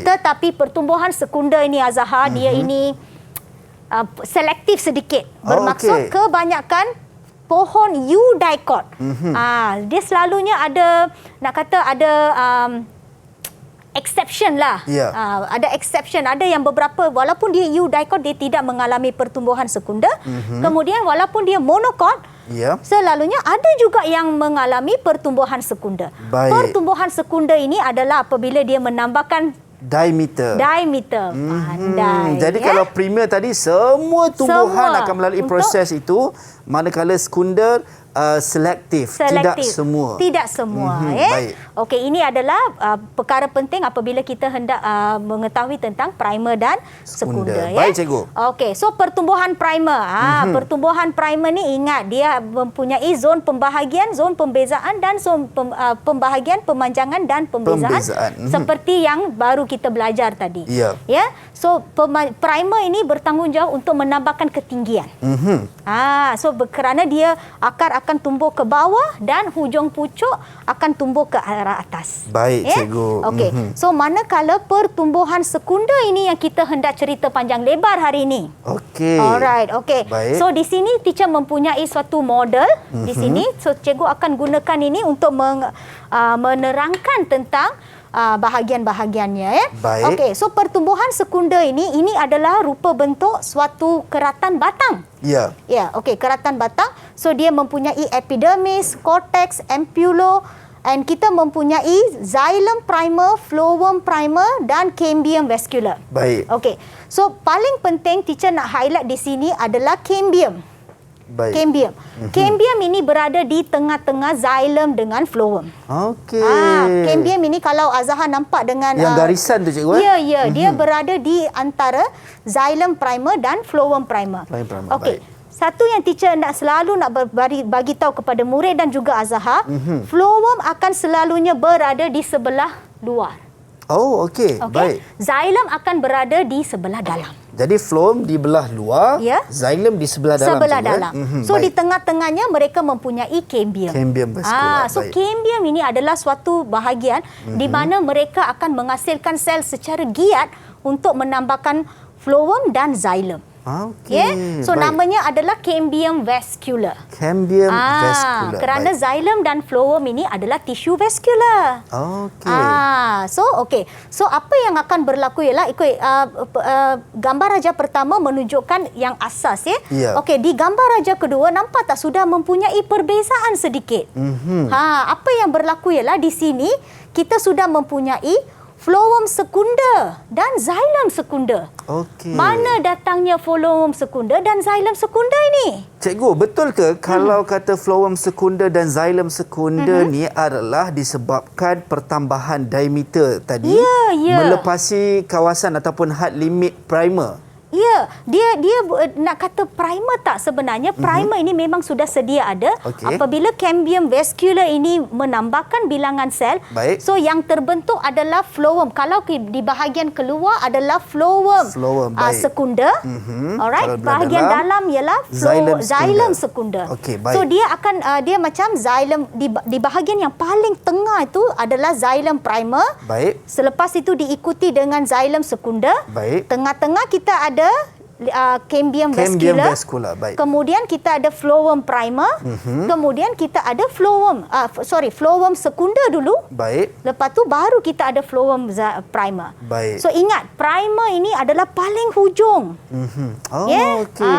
Speaker 3: Tetapi pertumbuhan sekunder ini, Azahar, dia ini selektif sedikit. Bermaksud kebanyakan pohon eudicot. Dia selalunya ada, nak kata ada exception lah. Ada exception. Ada yang beberapa, walaupun dia eudicot, dia tidak mengalami pertumbuhan sekunder. Kemudian walaupun dia monocot, selalunya ada juga yang mengalami pertumbuhan sekunder. Pertumbuhan sekunder ini adalah apabila dia menambahkan diameter. Pandai.
Speaker 2: Jadi kalau primer tadi, semua tumbuhan akan melalui proses itu, manakala sekunder selektif. Tidak semua.
Speaker 3: Tidak semua.
Speaker 2: Baik.
Speaker 3: Okey, ini adalah perkara penting apabila kita hendak mengetahui tentang primer dan sekunder.
Speaker 2: Baik, cikgu.
Speaker 3: Okey, so pertumbuhan primer. Pertumbuhan primer ni ingat, dia mempunyai zon pembahagian, zon pembezaan dan zon pembahagian, pemanjangan dan pembezaan. Seperti yang baru kita belajar tadi. Ya. So, primer ini bertanggungjawab untuk menambahkan ketinggian. So, kerana dia akar akan tumbuh ke bawah dan hujung pucuk akan tumbuh ke arah atas.
Speaker 2: Baik, cikgu.
Speaker 3: Okey. So, manakala pertumbuhan sekunder ini yang kita hendak cerita panjang lebar hari ini.
Speaker 2: Okey.
Speaker 3: Alright, okey.
Speaker 2: Baik.
Speaker 3: So, di sini teacher mempunyai suatu model di sini. So, cikgu akan gunakan ini untuk menerangkan tentang bahagian-bahagiannya, ya.
Speaker 2: Baik.
Speaker 3: Okey, so pertumbuhan sekunder ini adalah rupa bentuk suatu keratan batang.
Speaker 2: Ya.
Speaker 3: Ya, okey, keratan batang. So dia mempunyai epidermis, cortex, ampulla, and kita mempunyai xylem primer, phloem primer dan cambium vascular.
Speaker 2: Baik.
Speaker 3: Okey. So paling penting teacher nak highlight di sini adalah cambium. Cambium. Cambium ini berada di tengah-tengah xylem dengan phloem.
Speaker 2: Okey.
Speaker 3: Cambium ini kalau Azahar nampak dengan
Speaker 2: yang garisan tu, cikgu.
Speaker 3: Ya, dia berada di antara xylem primer dan phloem primer. Okey. Satu yang teacher selalu nak bagi tahu kepada murid dan juga Azahar, phloem akan selalunya berada di sebelah luar.
Speaker 2: Oh, okey. Baik.
Speaker 3: Xylem akan berada di sebelah dalam.
Speaker 2: Jadi phloem di belah luar, xylem di sebelah dalam.
Speaker 3: Sebelah dalam. So di tengah-tengahnya mereka mempunyai cambium.
Speaker 2: Cambium vascular.
Speaker 3: So cambium ini adalah suatu bahagian di mana mereka akan menghasilkan sel secara giat untuk menambahkan phloem dan xylem.
Speaker 2: Okey.
Speaker 3: So namanya adalah cambium vascular.
Speaker 2: Cambium vascular.
Speaker 3: Kerana xylem dan phloem ini adalah tisu vascular.
Speaker 2: Okey.
Speaker 3: So apa yang akan berlaku ialah ikut gambar raja pertama menunjukkan yang asas, ya. Okey, di gambar raja kedua nampak tak sudah mempunyai perbezaan sedikit. Apa yang berlaku ialah di sini kita sudah mempunyai phloem sekunder dan xylem sekunder.
Speaker 2: Okey.
Speaker 3: Mana datangnya phloem sekunder dan xylem sekunder ini?
Speaker 2: Cikgu, betul ke kalau kata phloem sekunder dan xylem sekunder ni adalah disebabkan pertambahan diameter tadi melepasi kawasan ataupun had limit primer?
Speaker 3: Ya, dia nak kata primer tak sebenarnya. Primer ini memang sudah sedia ada. Apabila cambium vascular ini menambahkan bilangan sel, so yang terbentuk adalah phloem. Kalau di bahagian keluar adalah phloem sekunder. Alright, bahagian dalam ialah xylem sekunder. So dia akan dia macam xylem di bahagian yang paling tengah itu adalah xylem primer. Selepas itu diikuti dengan xylem sekunder. Tengah-tengah kita ada cambium
Speaker 2: Cambium
Speaker 3: vascular.
Speaker 2: vascular, baik.
Speaker 3: Kemudian kita ada phloem primer. Kemudian kita ada phloem secunda dulu.
Speaker 2: Baik.
Speaker 3: Lepas tu baru kita ada phloem primer.
Speaker 2: Baik.
Speaker 3: So ingat, primer ini adalah paling hujung.
Speaker 2: Oh,
Speaker 3: Yeah.
Speaker 2: okey.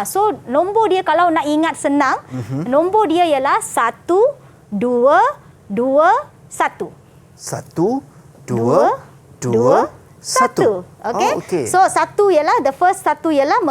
Speaker 3: So nombor dia kalau nak ingat senang, nombor dia ialah 1, 2, 2, 1.
Speaker 2: 1, 2, 2, 1.
Speaker 3: Okey.
Speaker 2: Oh, okey.
Speaker 3: So satu ialah satu ialah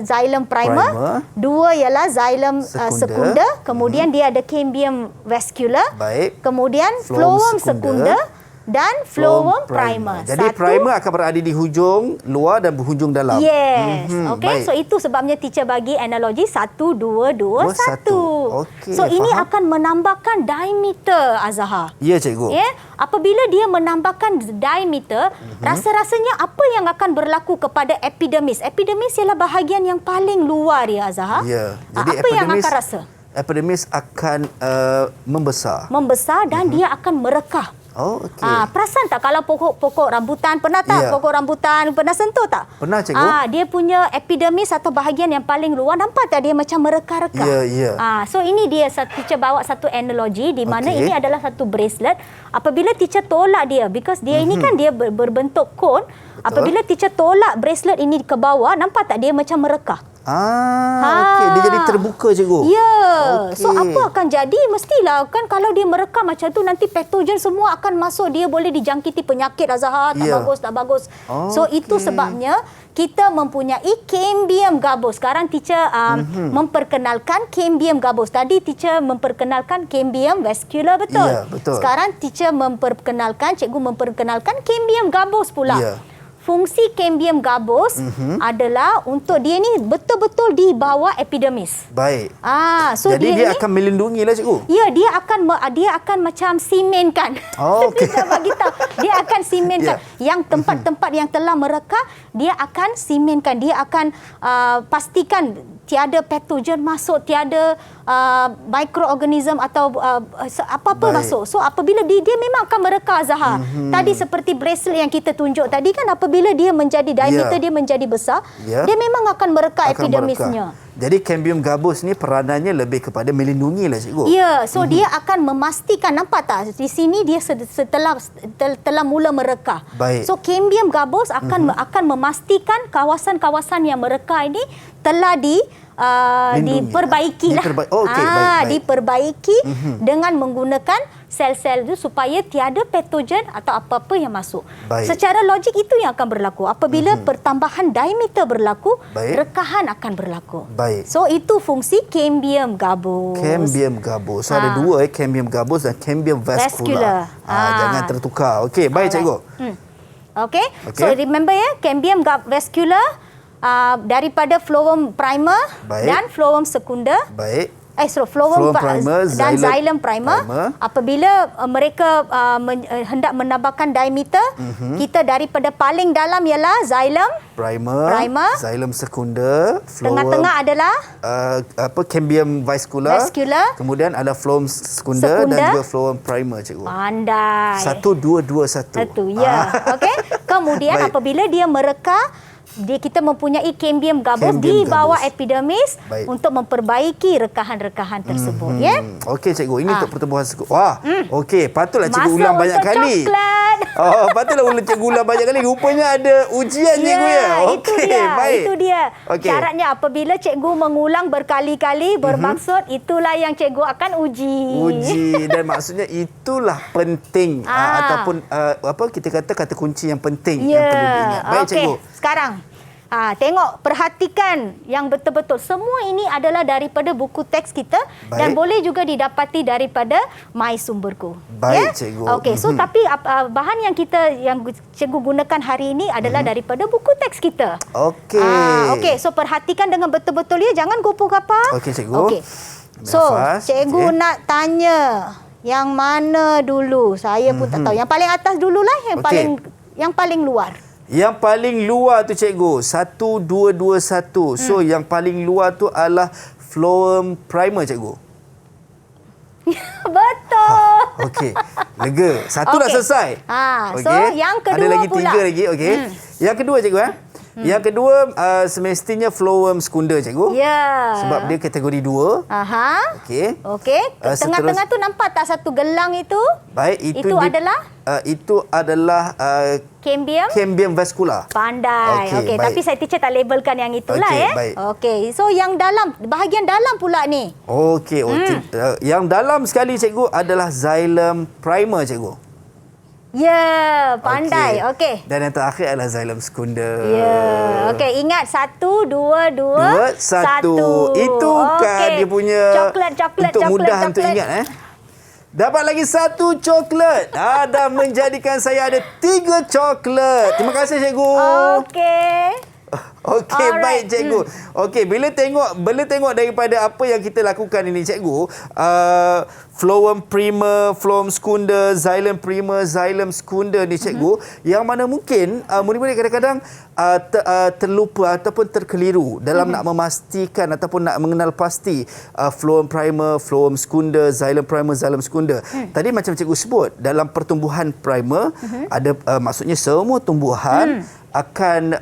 Speaker 3: xylem primer. Dua ialah xylem secunda. Kemudian dia ada cambium vascular.
Speaker 2: Baik.
Speaker 3: Kemudian phloem secunda dan phloem primer.
Speaker 2: Jadi primer akan berada di hujung luar dan hujung dalam.
Speaker 3: Yes. Okey.
Speaker 2: Baik.
Speaker 3: So itu sebabnya teacher bagi analogi 1, 2, 2, 1.
Speaker 2: Okey,
Speaker 3: So ini
Speaker 2: faham.
Speaker 3: akan menambahkan diameter, Azhar.
Speaker 2: Ya, cikgu.
Speaker 3: Ya, apabila dia menambahkan diameter, rasa-rasanya apa yang akan berlaku kepada epidermis? Epidermis ialah bahagian yang paling luar ya, Azhar.
Speaker 2: Ya. Jadi
Speaker 3: Apa yang akan rasa?
Speaker 2: Epidermis akan membesar.
Speaker 3: Membesar dan dia akan merekah.
Speaker 2: Oh, okey.
Speaker 3: Perasan tak kalau pokok rambutan, pernah tak
Speaker 2: Ya.
Speaker 3: pokok rambutan pernah sentuh tak?
Speaker 2: Pernah, cikgu.
Speaker 3: Dia punya epidermis atau bahagian yang paling luar, nampak tak dia macam mereka-reka?
Speaker 2: Ya, ya.
Speaker 3: So ini dia teacher bawa satu analogi di mana
Speaker 2: Okey.
Speaker 3: ini adalah satu bracelet. Apabila teacher tolak dia, because dia ini kan dia berbentuk cone. Apabila teacher tolak bracelet ini ke bawah, nampak tak dia macam merekah?
Speaker 2: Okey. Dia jadi terbuka, cikgu.
Speaker 3: Ya.
Speaker 2: Okey.
Speaker 3: So apa akan jadi? Mestilah kan kalau dia merekam macam tu nanti patogen semua akan masuk, dia boleh dijangkiti penyakit, Azhar. Tak
Speaker 2: Ya.
Speaker 3: bagus, tak bagus. So
Speaker 2: Okey.
Speaker 3: itu sebabnya kita mempunyai cambium gabus. Sekarang teacher memperkenalkan cambium gabus. Tadi teacher memperkenalkan cambium vascular, betul?
Speaker 2: Ya, betul.
Speaker 3: Sekarang teacher cikgu memperkenalkan cambium gabus pula.
Speaker 2: Ya.
Speaker 3: Fungsi cambium gabus adalah untuk dia ni betul-betul di bawah epidermis.
Speaker 2: Baik.
Speaker 3: So
Speaker 2: Jadi dia
Speaker 3: ni,
Speaker 2: akan melindungi lah, cikgu.
Speaker 3: ya, dia akan macam simenkan.
Speaker 2: Oh, okey.
Speaker 3: Dia bagi tahu, dia akan simenkan. Yang tempat-tempat yang telah mereka, dia akan simenkan. Dia akan pastikan tiada patogen masuk, tiada mikroorganism atau apa-apa
Speaker 2: Baik.
Speaker 3: masuk. So apabila dia memang akan mereka, Zahar. Tadi seperti bracelet yang kita tunjuk tadi kan, apabila dia menjadi diameter dia menjadi besar, dia memang akan mereka
Speaker 2: Akan
Speaker 3: epidermisnya.
Speaker 2: merekah. Jadi cambium gabus ni peranannya lebih kepada melindungi lah, cikgu.
Speaker 3: Ya, so dia akan memastikan, nampak tak? Di sini dia telah mula merekah.
Speaker 2: Baik.
Speaker 3: So cambium gabus akan memastikan kawasan-kawasan yang merekah ini telah diperbaiki lah.
Speaker 2: Okey, baik.
Speaker 3: Diperbaiki dengan menggunakan sel-sel itu supaya tiada patogen atau apa-apa yang masuk.
Speaker 2: Baik.
Speaker 3: Secara logik itu yang akan berlaku. Apabila pertambahan diameter berlaku,
Speaker 2: Baik.
Speaker 3: rekahan akan berlaku.
Speaker 2: Baik.
Speaker 3: So itu fungsi cambium gabus.
Speaker 2: Cambium gabus. So ada dua, cambium gabus dan cambium vascular. Jangan tertukar. Okey, baik, cikgu.
Speaker 3: Okay. So remember ya, cambium vascular daripada phloem primer
Speaker 2: Baik.
Speaker 3: dan phloem secunda.
Speaker 2: Baik.
Speaker 3: Phloem
Speaker 2: primer,
Speaker 3: dan xylem primer. Apabila mereka hendak menambahkan diameter, kita daripada paling dalam ialah xylem
Speaker 2: Primer. Xylem secunda.
Speaker 3: tengah-tengah adalah
Speaker 2: Cambium vascular. Kemudian ada phloem secunda dan juga phloem primer, cikgu.
Speaker 3: pandai.
Speaker 2: 1, 2, 2, 1.
Speaker 3: Satu, ya. Okey. Kemudian
Speaker 2: Baik.
Speaker 3: apabila dia mereka, kita mempunyai cambium gabus
Speaker 2: Cambium
Speaker 3: di bawah
Speaker 2: gabus.
Speaker 3: epidermis
Speaker 2: Baik.
Speaker 3: untuk memperbaiki rekahan-rekahan tersebut, ya.
Speaker 2: Okey, cikgu. Ini untuk pertumbuhan sekunda. Wah, okey. Patutlah cikgu
Speaker 3: Masa
Speaker 2: ulang banyak
Speaker 3: untuk
Speaker 2: kali.
Speaker 3: coklat.
Speaker 2: Oh, patutlah cikgu ulang banyak kali. Rupanya ada ujian, cikgu, ya?
Speaker 3: Itu
Speaker 2: Okey,
Speaker 3: dia.
Speaker 2: baik.
Speaker 3: Itu dia.
Speaker 2: Okey.
Speaker 3: Syaratnya apabila cikgu mengulang berkali-kali, bermaksud itulah yang cikgu akan
Speaker 2: Uji dan maksudnya itulah penting ataupun kita kata kunci yang penting yang perlu diingat. Baik,
Speaker 3: Okey.
Speaker 2: cikgu.
Speaker 3: Sekarang tengok, perhatikan yang betul-betul. Semua ini adalah daripada buku teks kita.
Speaker 2: Baik.
Speaker 3: Dan boleh juga didapati daripada My Sumberku.
Speaker 2: Baik, cikgu.
Speaker 3: Okey, so tapi bahan yang cikgu gunakan hari ini adalah daripada buku teks kita.
Speaker 2: Okey.
Speaker 3: Okey, so perhatikan dengan betul-betul ya, jangan gopoh-gapa.
Speaker 2: Okey, cikgu.
Speaker 3: Okey. So,
Speaker 2: Nafas.
Speaker 3: cikgu
Speaker 2: Okey.
Speaker 3: nak tanya yang mana dulu? Saya pun tak tahu. Yang paling atas dululah,
Speaker 2: Okey.
Speaker 3: yang paling luar.
Speaker 2: Yang paling luar tu, cikgu, 1, 2, 2, 1. So yang paling luar tu adalah phloem primer, cikgu.
Speaker 3: Betul.
Speaker 2: Okey. Lega. Satu dah
Speaker 3: Okey.
Speaker 2: selesai.
Speaker 3: So
Speaker 2: Okey.
Speaker 3: yang kedua
Speaker 2: ada lagi
Speaker 3: pula.
Speaker 2: 3 lagi. Okey. Yang kedua, cikgu. Yang kedua, semestinya flowworm sekunda, cikgu.
Speaker 3: Ya.
Speaker 2: Sebab dia kategori 2.
Speaker 3: Aha.
Speaker 2: Okey.
Speaker 3: Okey. Tengah-tengah tu nampak tak satu gelang itu?
Speaker 2: Baik,
Speaker 3: Itu adalah?
Speaker 2: Itu adalah
Speaker 3: Cambium
Speaker 2: vascular.
Speaker 3: Pandai. Okey,
Speaker 2: baik.
Speaker 3: tapi saya teacher tak labelkan yang itulah
Speaker 2: Okey,
Speaker 3: ya.
Speaker 2: baik.
Speaker 3: Okey. So yang dalam, bahagian dalam pula ni.
Speaker 2: Okey, yang dalam sekali, cikgu, adalah xylem primer, cikgu.
Speaker 3: Ya, pandai. Okey.
Speaker 2: Dan yang terakhir adalah xylem sekunda.
Speaker 3: Ya. Okey, ingat 1 2 2
Speaker 2: 1. Itu kan dia punya untuk mudah untuk ingat Dapat lagi 1 coklat. Dah menjadikan saya ada 3 coklat. Terima kasih, cikgu.
Speaker 3: Okey.
Speaker 2: Okey, baik, cikgu. Okey, bila tengok daripada apa yang kita lakukan ini, cikgu, phloem primer, phloem sekunda, xylem primer, xylem sekunda ni, cikgu, yang mana mungkin murid-murid kadang-kadang terlupa ataupun terkeliru dalam nak memastikan ataupun nak mengenal pasti phloem primer, phloem sekunda, xylem primer, xylem sekunda. Tadi macam cikgu sebut, dalam pertumbuhan primer ada maksudnya semua tumbuhan akan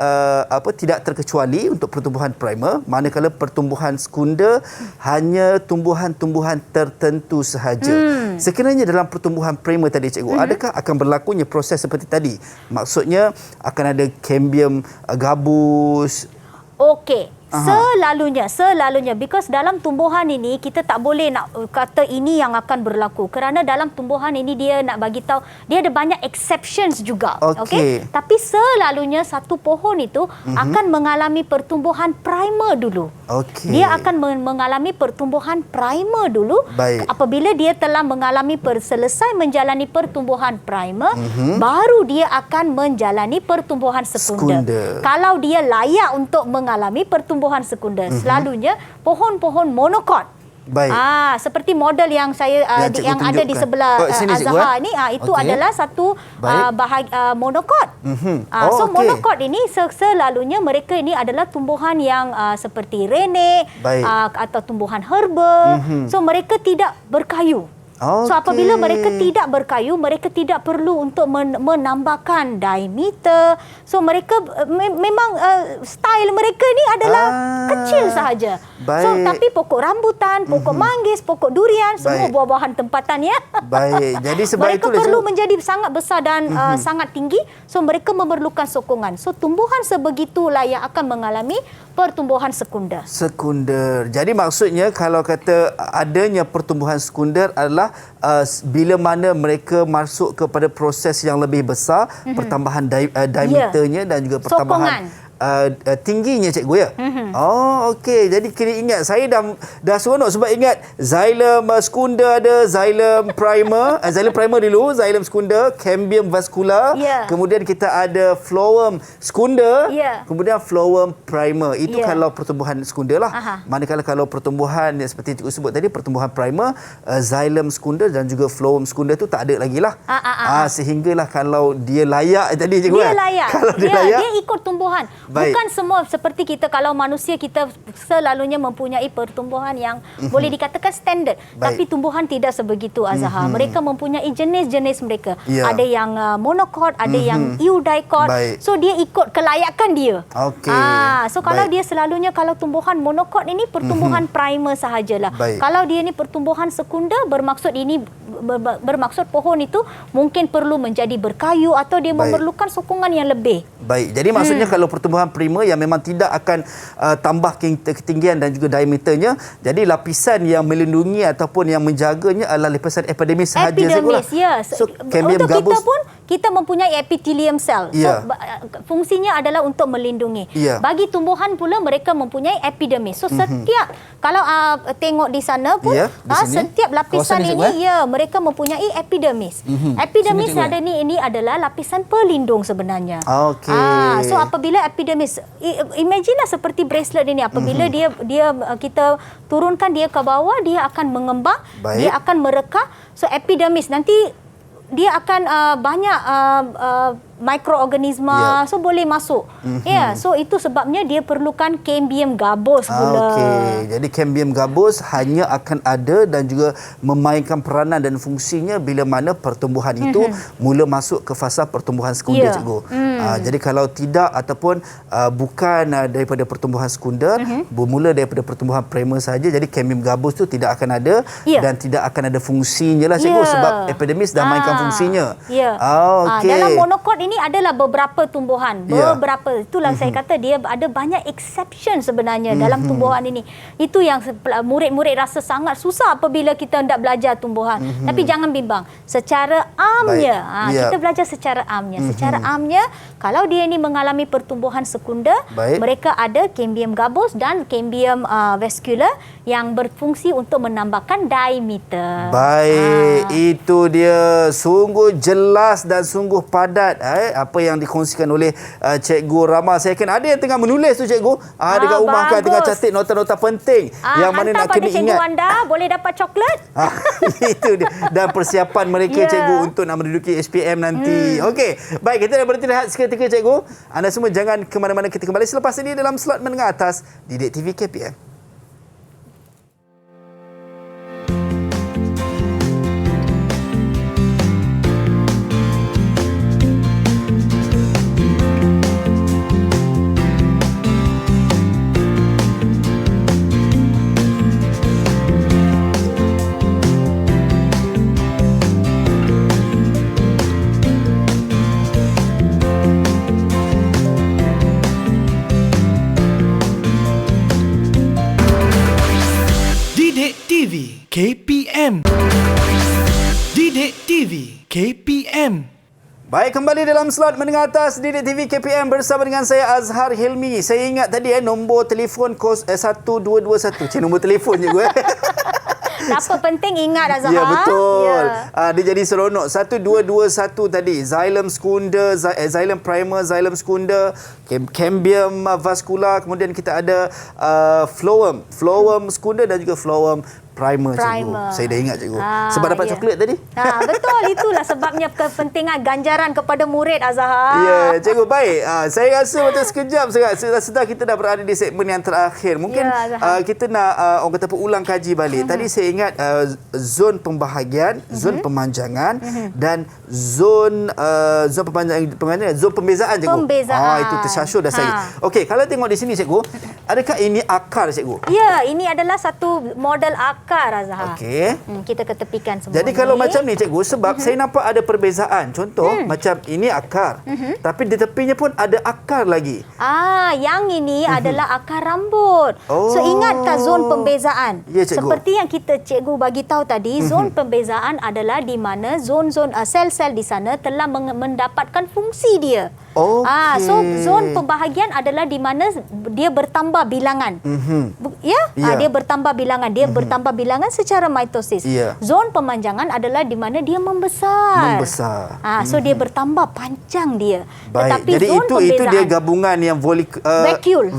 Speaker 2: tidak terkecuali untuk pertumbuhan primer, manakala pertumbuhan sekunda hanya tumbuhan-tumbuhan tertentu sahaja. Sekiranya dalam pertumbuhan primer tadi, cikgu, adakah akan berlakunya proses seperti tadi? Maksudnya akan ada cambium gabus.
Speaker 3: Okey. Selalunya because dalam tumbuhan ini kita tak boleh nak kata ini yang akan berlaku, kerana dalam tumbuhan ini dia nak bagi tahu dia ada banyak exceptions juga. Okey. Tapi selalunya satu pohon itu akan mengalami pertumbuhan primer dulu. Dia akan mengalami pertumbuhan primer dulu.
Speaker 2: Baik.
Speaker 3: Apabila dia telah mengalami selesai menjalani pertumbuhan primer, baru dia akan menjalani pertumbuhan sekunda. Kalau dia layak untuk mengalami pertumbuhan sekunda, selalunya pohon-pohon monokot.
Speaker 2: Baik.
Speaker 3: Seperti model yang saya yang ada di sebelah Azhar ni, itu adalah satu monokot. Monokot ini selalunya mereka ini adalah tumbuhan yang seperti rene atau tumbuhan herba. So mereka tidak berkayu. So apabila mereka tidak berkayu, mereka tidak perlu untuk menambahkan diameter. So mereka memang style mereka ni adalah kecil sahaja. So tapi pokok rambutan, pokok manggis, pokok durian, semua buah-buahan tempatan ya.
Speaker 2: Baik. Jadi sebab
Speaker 3: mereka
Speaker 2: itu
Speaker 3: perlu menjadi sangat besar dan sangat tinggi. So mereka memerlukan sokongan. So tumbuhan sebegitulah yang akan mengalami pertumbuhan sekunder.
Speaker 2: Sekunder. Jadi maksudnya kalau kata adanya pertumbuhan sekunder adalah bila mana mereka masuk kepada proses yang lebih besar, pertambahan diameternya dan juga pertambahan tingginya, cikgu ya. Okey. Jadi kena ingat, saya dah seronok sebab ingat xylem sekunda ada, xylem primer, xylem primer dulu, xylem sekunda, cambium vascular, kemudian kita ada phloem sekunda, kemudian phloem primer. Itu kalau pertumbuhan sekunda lah. Manakala kalau pertumbuhan yang seperti cikgu sebut tadi, pertumbuhan primer, xylem sekunda dan juga phloem sekunda tu tak ada lagi lah. Sehinggalah kalau dia layak tadi, cikgu.
Speaker 3: Dia layak.
Speaker 2: Kalau dia layak,
Speaker 3: dia ikut tumbuhan.
Speaker 2: Baik.
Speaker 3: Bukan semua seperti kita, kalau manusia kita selalunya mempunyai pertumbuhan yang boleh dikatakan standard. Tapi tumbuhan tidak sebegitu, Azhar. Mereka mempunyai jenis-jenis mereka. Ada yang monokot, ada yang eudicot. So dia ikut kelayakan dia. So kalau dia selalunya, kalau tumbuhan monokot ini pertumbuhan primer sahajalah. Kalau dia ni pertumbuhan sekunda, bermaksud ini bermaksud pohon itu mungkin perlu menjadi berkayu atau dia memerlukan sokongan yang lebih.
Speaker 2: Baik. Jadi maksudnya kalau pertumbuhan primer yang memang tidak akan tambah ketinggian dan juga diameternya, jadi lapisan yang melindungi ataupun yang menjaganya adalah lapisan epidermis sahaja.
Speaker 3: Epidermis, ya.
Speaker 2: So, cambium
Speaker 3: untuk
Speaker 2: gabus,
Speaker 3: kita pun, kita mempunyai epithelium cell. So fungsinya adalah untuk melindungi. Bagi tumbuhan pula, mereka mempunyai epidermis. So setiap, kalau tengok di sana pun, setiap lapisan ini mereka mempunyai epidermis. Epidermis ada ini adalah lapisan pelindung sebenarnya. So apabila epidermis, imagine lah seperti bracelet ini, apabila dia kita turunkan dia ke bawah, dia akan mengembang, dia akan mereka. So epidermis nanti dia akan banyak mikroorganisma, so boleh masuk. Ya, so itu sebabnya dia perlukan cambium gabus pula.
Speaker 2: Okey, jadi cambium gabus hanya akan ada dan juga memainkan peranan dan fungsinya bila mana pertumbuhan itu mula masuk ke fasa pertumbuhan sekunder, cikgu. Jadi kalau tidak ataupun bukan daripada pertumbuhan sekunder, bermula daripada pertumbuhan primer saja, jadi cambium gabus tu tidak akan ada dan tidak akan ada fungsinya lah, cikgu, sebab epidermis dah mainkan fungsinya. Okey.
Speaker 3: Dalam monokot ini adalah beberapa tumbuhan, beberapa. Itulah saya kata dia ada banyak exception sebenarnya dalam tumbuhan ini. Itu yang murid-murid rasa sangat susah apabila kita hendak belajar tumbuhan. Tapi jangan bimbang. Secara amnya, kita belajar secara amnya. Secara amnya, kalau dia ini mengalami pertumbuhan sekunder, mereka ada cambium gabus dan cambium vascular yang berfungsi untuk menambahkan diameter.
Speaker 2: Baik, itu dia sungguh jelas dan sungguh padat apa yang dikongsikan oleh Cikgu Rama. Saya yakin ada yang tengah menulis tu, cikgu. Dekat rumah kan tengah catat nota-nota penting yang mana nak kena ingat.
Speaker 3: Cikgu anda boleh dapat coklat.
Speaker 2: Itu dia. Dan persiapan mereka, cikgu, untuk nak menduduki SPM nanti. Okey, baik, kita dah berhenti rehat seketika, cikgu. Anda semua jangan ke mana-mana, kita kembali selepas ini dalam slot menengah atas Didik TV KPM.
Speaker 1: Didik TV KPM. Didik TV KPM.
Speaker 2: Baik, kembali dalam slot menengah atas Didik TV KPM bersama dengan saya Azhar Hilmi. Saya ingat tadi nombor telefon 1221. Nombor telefon je gue.
Speaker 3: Apa penting ingat, Azhar.
Speaker 2: Ya, betul. Dia jadi seronok. 1221 tadi. Xylem secunda, xylem primer, xylem secunda, cambium vascular, kemudian kita ada phloem secunda dan juga phloem primer, cikgu. Saya dah ingat, cikgu. Sebab dapat coklat tadi.
Speaker 3: Betul, itulah sebabnya kepentingan ganjaran kepada murid, Azhar.
Speaker 2: Ya, cikgu. Baik. Saya rasa macam sekejap setelah kita dah berada di segmen yang terakhir. Mungkin kita nak orang kata ulang kaji balik. Tadi saya ingat zon pembahagian, zon pemanjangan dan zon pembezaan, cikgu.
Speaker 3: Pembezaan.
Speaker 2: Itu tersyasur dah saya. Okey, kalau tengok di sini, cikgu, adakah ini akar, cikgu?
Speaker 3: Ya, ini adalah satu model akar, Azhar.
Speaker 2: Okey.
Speaker 3: Kita ketepikan semua.
Speaker 2: Jadi kalau macam ni, cikgu, sebab saya nampak ada perbezaan. Contoh, macam ini akar. Tapi di tepinya pun ada akar lagi.
Speaker 3: Yang ini adalah akar rambut. So ingat tak zon pembezaan?
Speaker 2: Ya, cikgu.
Speaker 3: Seperti yang cikgu bagi tahu tadi, zon pembezaan adalah di mana zon-zon sel-sel di sana telah mendapatkan fungsi dia. So zon pembahagian adalah di mana dia bertambah bilangan. Dia bertambah bilangan. Dia bertambah bilangan secara mitosis. Zon pemanjangan adalah di mana dia membesar. So dia bertambah panjang dia.
Speaker 2: Baik.
Speaker 3: Tetapi
Speaker 2: jadi
Speaker 3: zon
Speaker 2: itu dia gabungan yang vacuole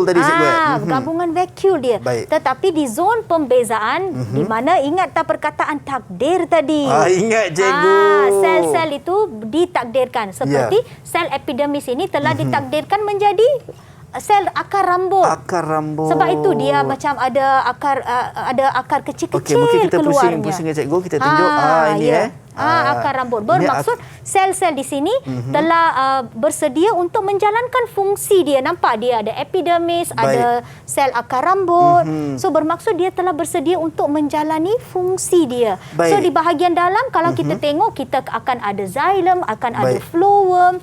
Speaker 2: tadi, cikgu.
Speaker 3: Gabungan vacuole dia.
Speaker 2: Baik.
Speaker 3: Tetapi di zon pembezaan di mana ingat tak perkataan takdir tadi?
Speaker 2: Ingat, cikgu.
Speaker 3: Sel-sel itu ditakdirkan seperti sel epidermis ini telah ditakdirkan menjadi sel akar rambut. Sebab itu dia macam ada akar kecil-kecil
Speaker 2: mungkin kita
Speaker 3: keluarnya.
Speaker 2: pusing cikgu, kita tunjuk ini
Speaker 3: akar rambut. Bermaksud sel-sel di sini telah bersedia untuk menjalankan fungsi dia. Nampak dia ada epidermis, ada sel akar rambut. So bermaksud dia telah bersedia untuk menjalani fungsi dia. So di bahagian dalam kalau kita tengok, kita akan ada xylem, akan ada phloem.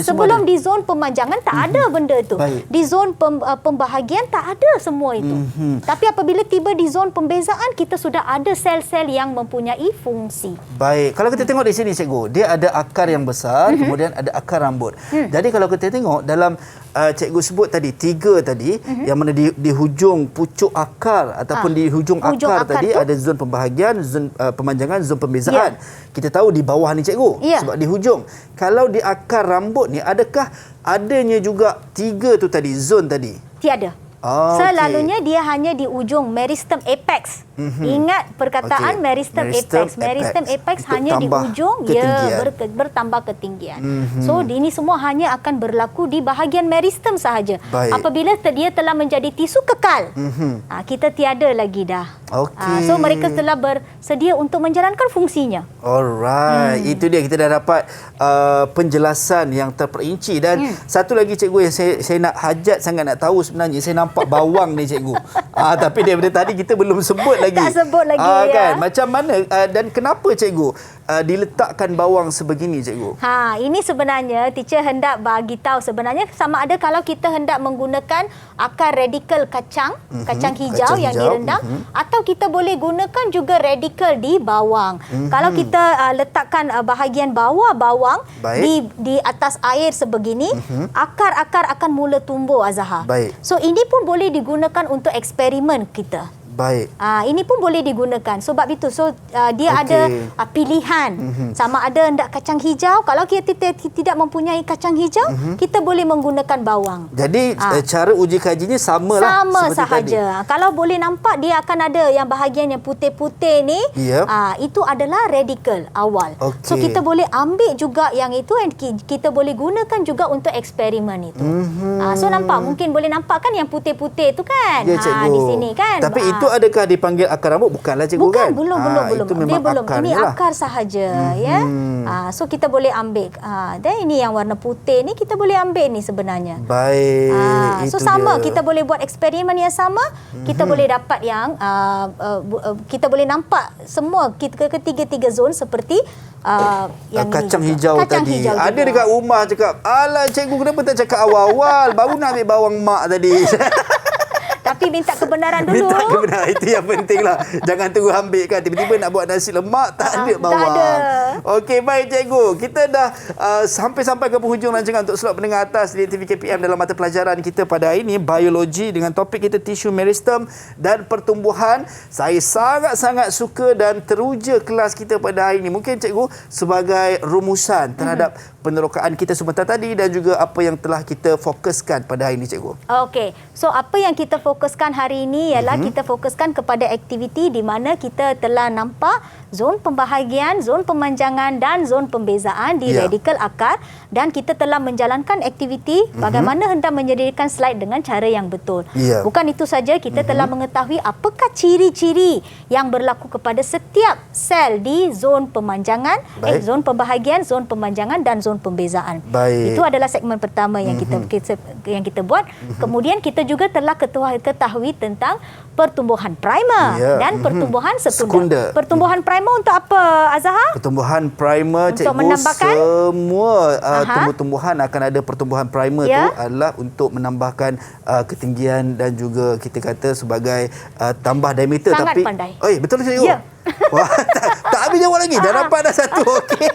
Speaker 3: Sebelum di zon pemanjangan tak ada benda itu. Di zon pembahagian tak ada semua itu. Tapi apabila tiba di zon pembezaan, kita sudah ada sel-sel yang mempunyai fungsi.
Speaker 2: Baik, kalau kita tengok di sini, cikgu, dia ada akar yang besar, kemudian ada akar rambut. Jadi kalau kita tengok dalam cikgu sebut tadi 3 tadi, yang mana di hujung pucuk akar ataupun di hujung akar tadi ada zon pembahagian, zon pemanjangan, zon pembezaan. Kita tahu di bawah ni, cikgu, sebab di hujung. Kalau di akar rambut ni, adakah adanya juga 3 tu tadi, zon tadi?
Speaker 3: Tiada. Selalunya dia hanya di ujung meristem apex. Ingat perkataan meristem apex. Meristem apex hanya di ujung, bertambah ketinggian. So ini semua hanya akan berlaku di bahagian meristem sahaja. Apabila dia telah menjadi tisu kekal, kita tiada lagi dah. So mereka telah bersedia untuk menjalankan fungsinya.
Speaker 2: Alright, itu dia, kita dah dapat penjelasan yang terperinci. Dan satu lagi cikgu yang saya nak hajat sangat nak tahu sebenarnya, saya nampak bawang ni cikgu. Tapi daripada tadi kita belum sebut lagi.
Speaker 3: Tak sebut lagi
Speaker 2: kan? Macam mana dan kenapa cikgu diletakkan bawang sebegini cikgu?
Speaker 3: Ini sebenarnya teacher hendak bagi tahu sebenarnya sama ada kalau kita hendak menggunakan akar radikal kacang hijau yang direndam, atau kita boleh gunakan juga radikal di bawang. Kalau kita letakkan bahagian bawah bawang di atas air sebegini, akar-akar akan mula tumbuh, Azhar. So ini pun boleh digunakan untuk eksperimen kita. Ini pun boleh digunakan. Sebab itu, dia ada pilihan. Sama ada hendak kacang hijau. Kalau kita tidak mempunyai kacang hijau, kita boleh menggunakan bawang.
Speaker 2: Jadi cara uji kajinya sama lah.
Speaker 3: Sama sahaja. Kalau boleh nampak, dia akan ada yang bahagian yang putih-putih ni. Itu adalah radikal awal. So kita boleh ambil juga yang itu, dan kita boleh gunakan juga untuk eksperimen itu. So nampak, mungkin boleh nampak kan yang putih-putih itu kan? Di sini kan?
Speaker 2: Tapi itu adakah dipanggil akar rambut? Bukanlah cikgu kan?
Speaker 3: Belum.
Speaker 2: Itu memang
Speaker 3: Dia belum. Ini
Speaker 2: lah.
Speaker 3: akar sahaja. Ya. So kita boleh ambil. Dan ini yang warna putih ni kita boleh ambil ni sebenarnya. So sama, kita boleh buat eksperimen yang sama. Kita boleh dapat yang kita boleh nampak semua ketiga-tiga zon seperti yang
Speaker 2: kacang
Speaker 3: ini
Speaker 2: hijau tadi. Ada dekat rumah cakap, "Alah cikgu, kenapa tak cakap awal-awal? Baru nak ambil bawang mak tadi."
Speaker 3: Tapi minta kebenaran dulu.
Speaker 2: Minta kebenaran, itu yang penting lah. Jangan terus ambil kan. Tiba-tiba nak buat nasi lemak, tak ada bawang.
Speaker 3: Tak ada.
Speaker 2: Okey, baik cikgu. Kita dah sampai ke penghujung rancangan untuk slot pendengar atas di TV KPM dalam mata pelajaran kita pada hari ini, biologi, dengan topik kita tisu meristem dan pertumbuhan. Saya sangat-sangat suka dan teruja kelas kita pada hari ini. Mungkin cikgu sebagai rumusan terhadap penerokaan kita sebentar tadi dan juga apa yang telah kita fokuskan pada hari ini cikgu.
Speaker 3: Okey. So apa yang kita fokuskan hari ini ialah kita fokuskan kepada aktiviti di mana kita telah nampak zon pembahagian, zon pemanjangan dan zon pembezaan di radikal akar, dan kita telah menjalankan aktiviti bagaimana hendak menjadikan slide dengan cara yang betul. Bukan itu saja, kita telah mengetahui apakah ciri-ciri yang berlaku kepada setiap sel di zon pemanjangan, zon pembahagian, zon pemanjangan dan zon pembezaan. Itu adalah segmen pertama yang kita buat. Kemudian kita juga telah ketahui tentang pertumbuhan primer dan pertumbuhan sekunda. Pertumbuhan primer untuk apa, Azhar?
Speaker 2: Pertumbuhan primer
Speaker 3: untuk
Speaker 2: cikgu,
Speaker 3: menambahkan
Speaker 2: semua tumbuh-tumbuhan akan ada pertumbuhan primer tu adalah untuk menambahkan ketinggian dan juga kita kata sebagai tambah diameter.
Speaker 3: Sangat
Speaker 2: tapi
Speaker 3: pandai.
Speaker 2: Betul cikgu? Wah, tak habis jawab lagi. Dah dapat dah satu. Okey.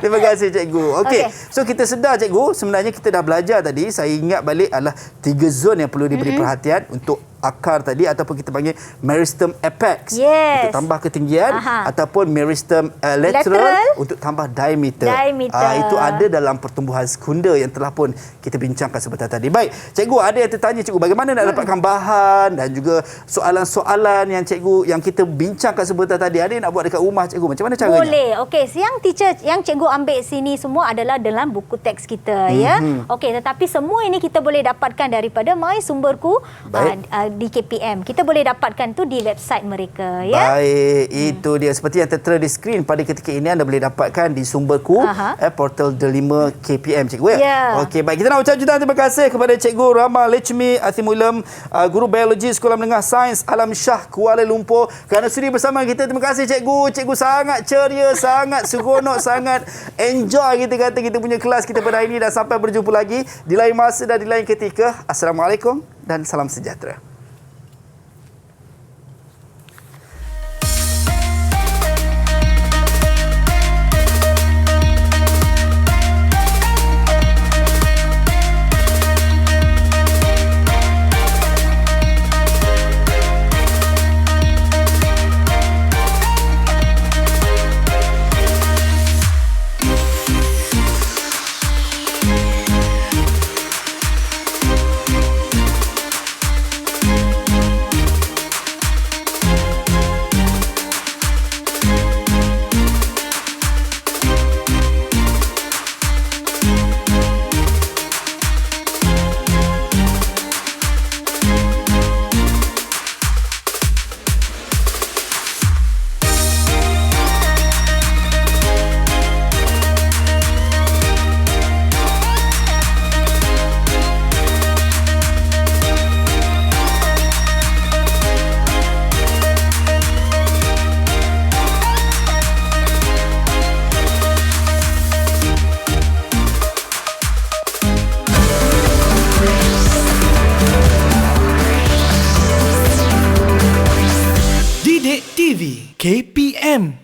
Speaker 2: Terima kasih cikgu. Okey. So kita sedar cikgu, sebenarnya kita dah belajar tadi. Saya ingat balik adalah 3 zon yang perlu diberi perhatian untuk akar tadi, ataupun kita panggil meristem apex untuk tambah ketinggian, ataupun meristem lateral untuk tambah diameter. Itu ada dalam pertumbuhan sekunda yang telah pun kita bincangkan sebentar tadi. Baik, cikgu, ada yang tertanya cikgu, bagaimana nak dapatkan bahan dan juga soalan-soalan yang kita bincangkan sebentar tadi, ada yang nak buat dekat rumah cikgu, macam mana caranya?
Speaker 3: Boleh. Okey, yang cikgu ambil sini semua adalah dalam buku teks kita ya. Okey, tetapi semua ini kita boleh dapatkan daripada My Sumberku di KPM. Kita boleh dapatkan tu di website mereka ya.
Speaker 2: Baik, itu dia seperti yang tertera di skrin pada ketika ini, anda boleh dapatkan di Sumberku portal Delima KPM cikgu ya. Okey, baik, kita nak ucap jutaan terima kasih kepada Cikgu Rama Lechmi Athimulam, guru biologi Sekolah Menengah Sains Alam Shah Kuala Lumpur, kerana sudi bersama kita. Terima kasih cikgu. Cikgu sangat ceria, sangat seronok, sangat enjoy kita kata kita punya kelas kita pada hari ini, dan sampai berjumpa lagi di lain masa dan di lain ketika. Assalamualaikum dan salam sejahtera.
Speaker 1: TV KPM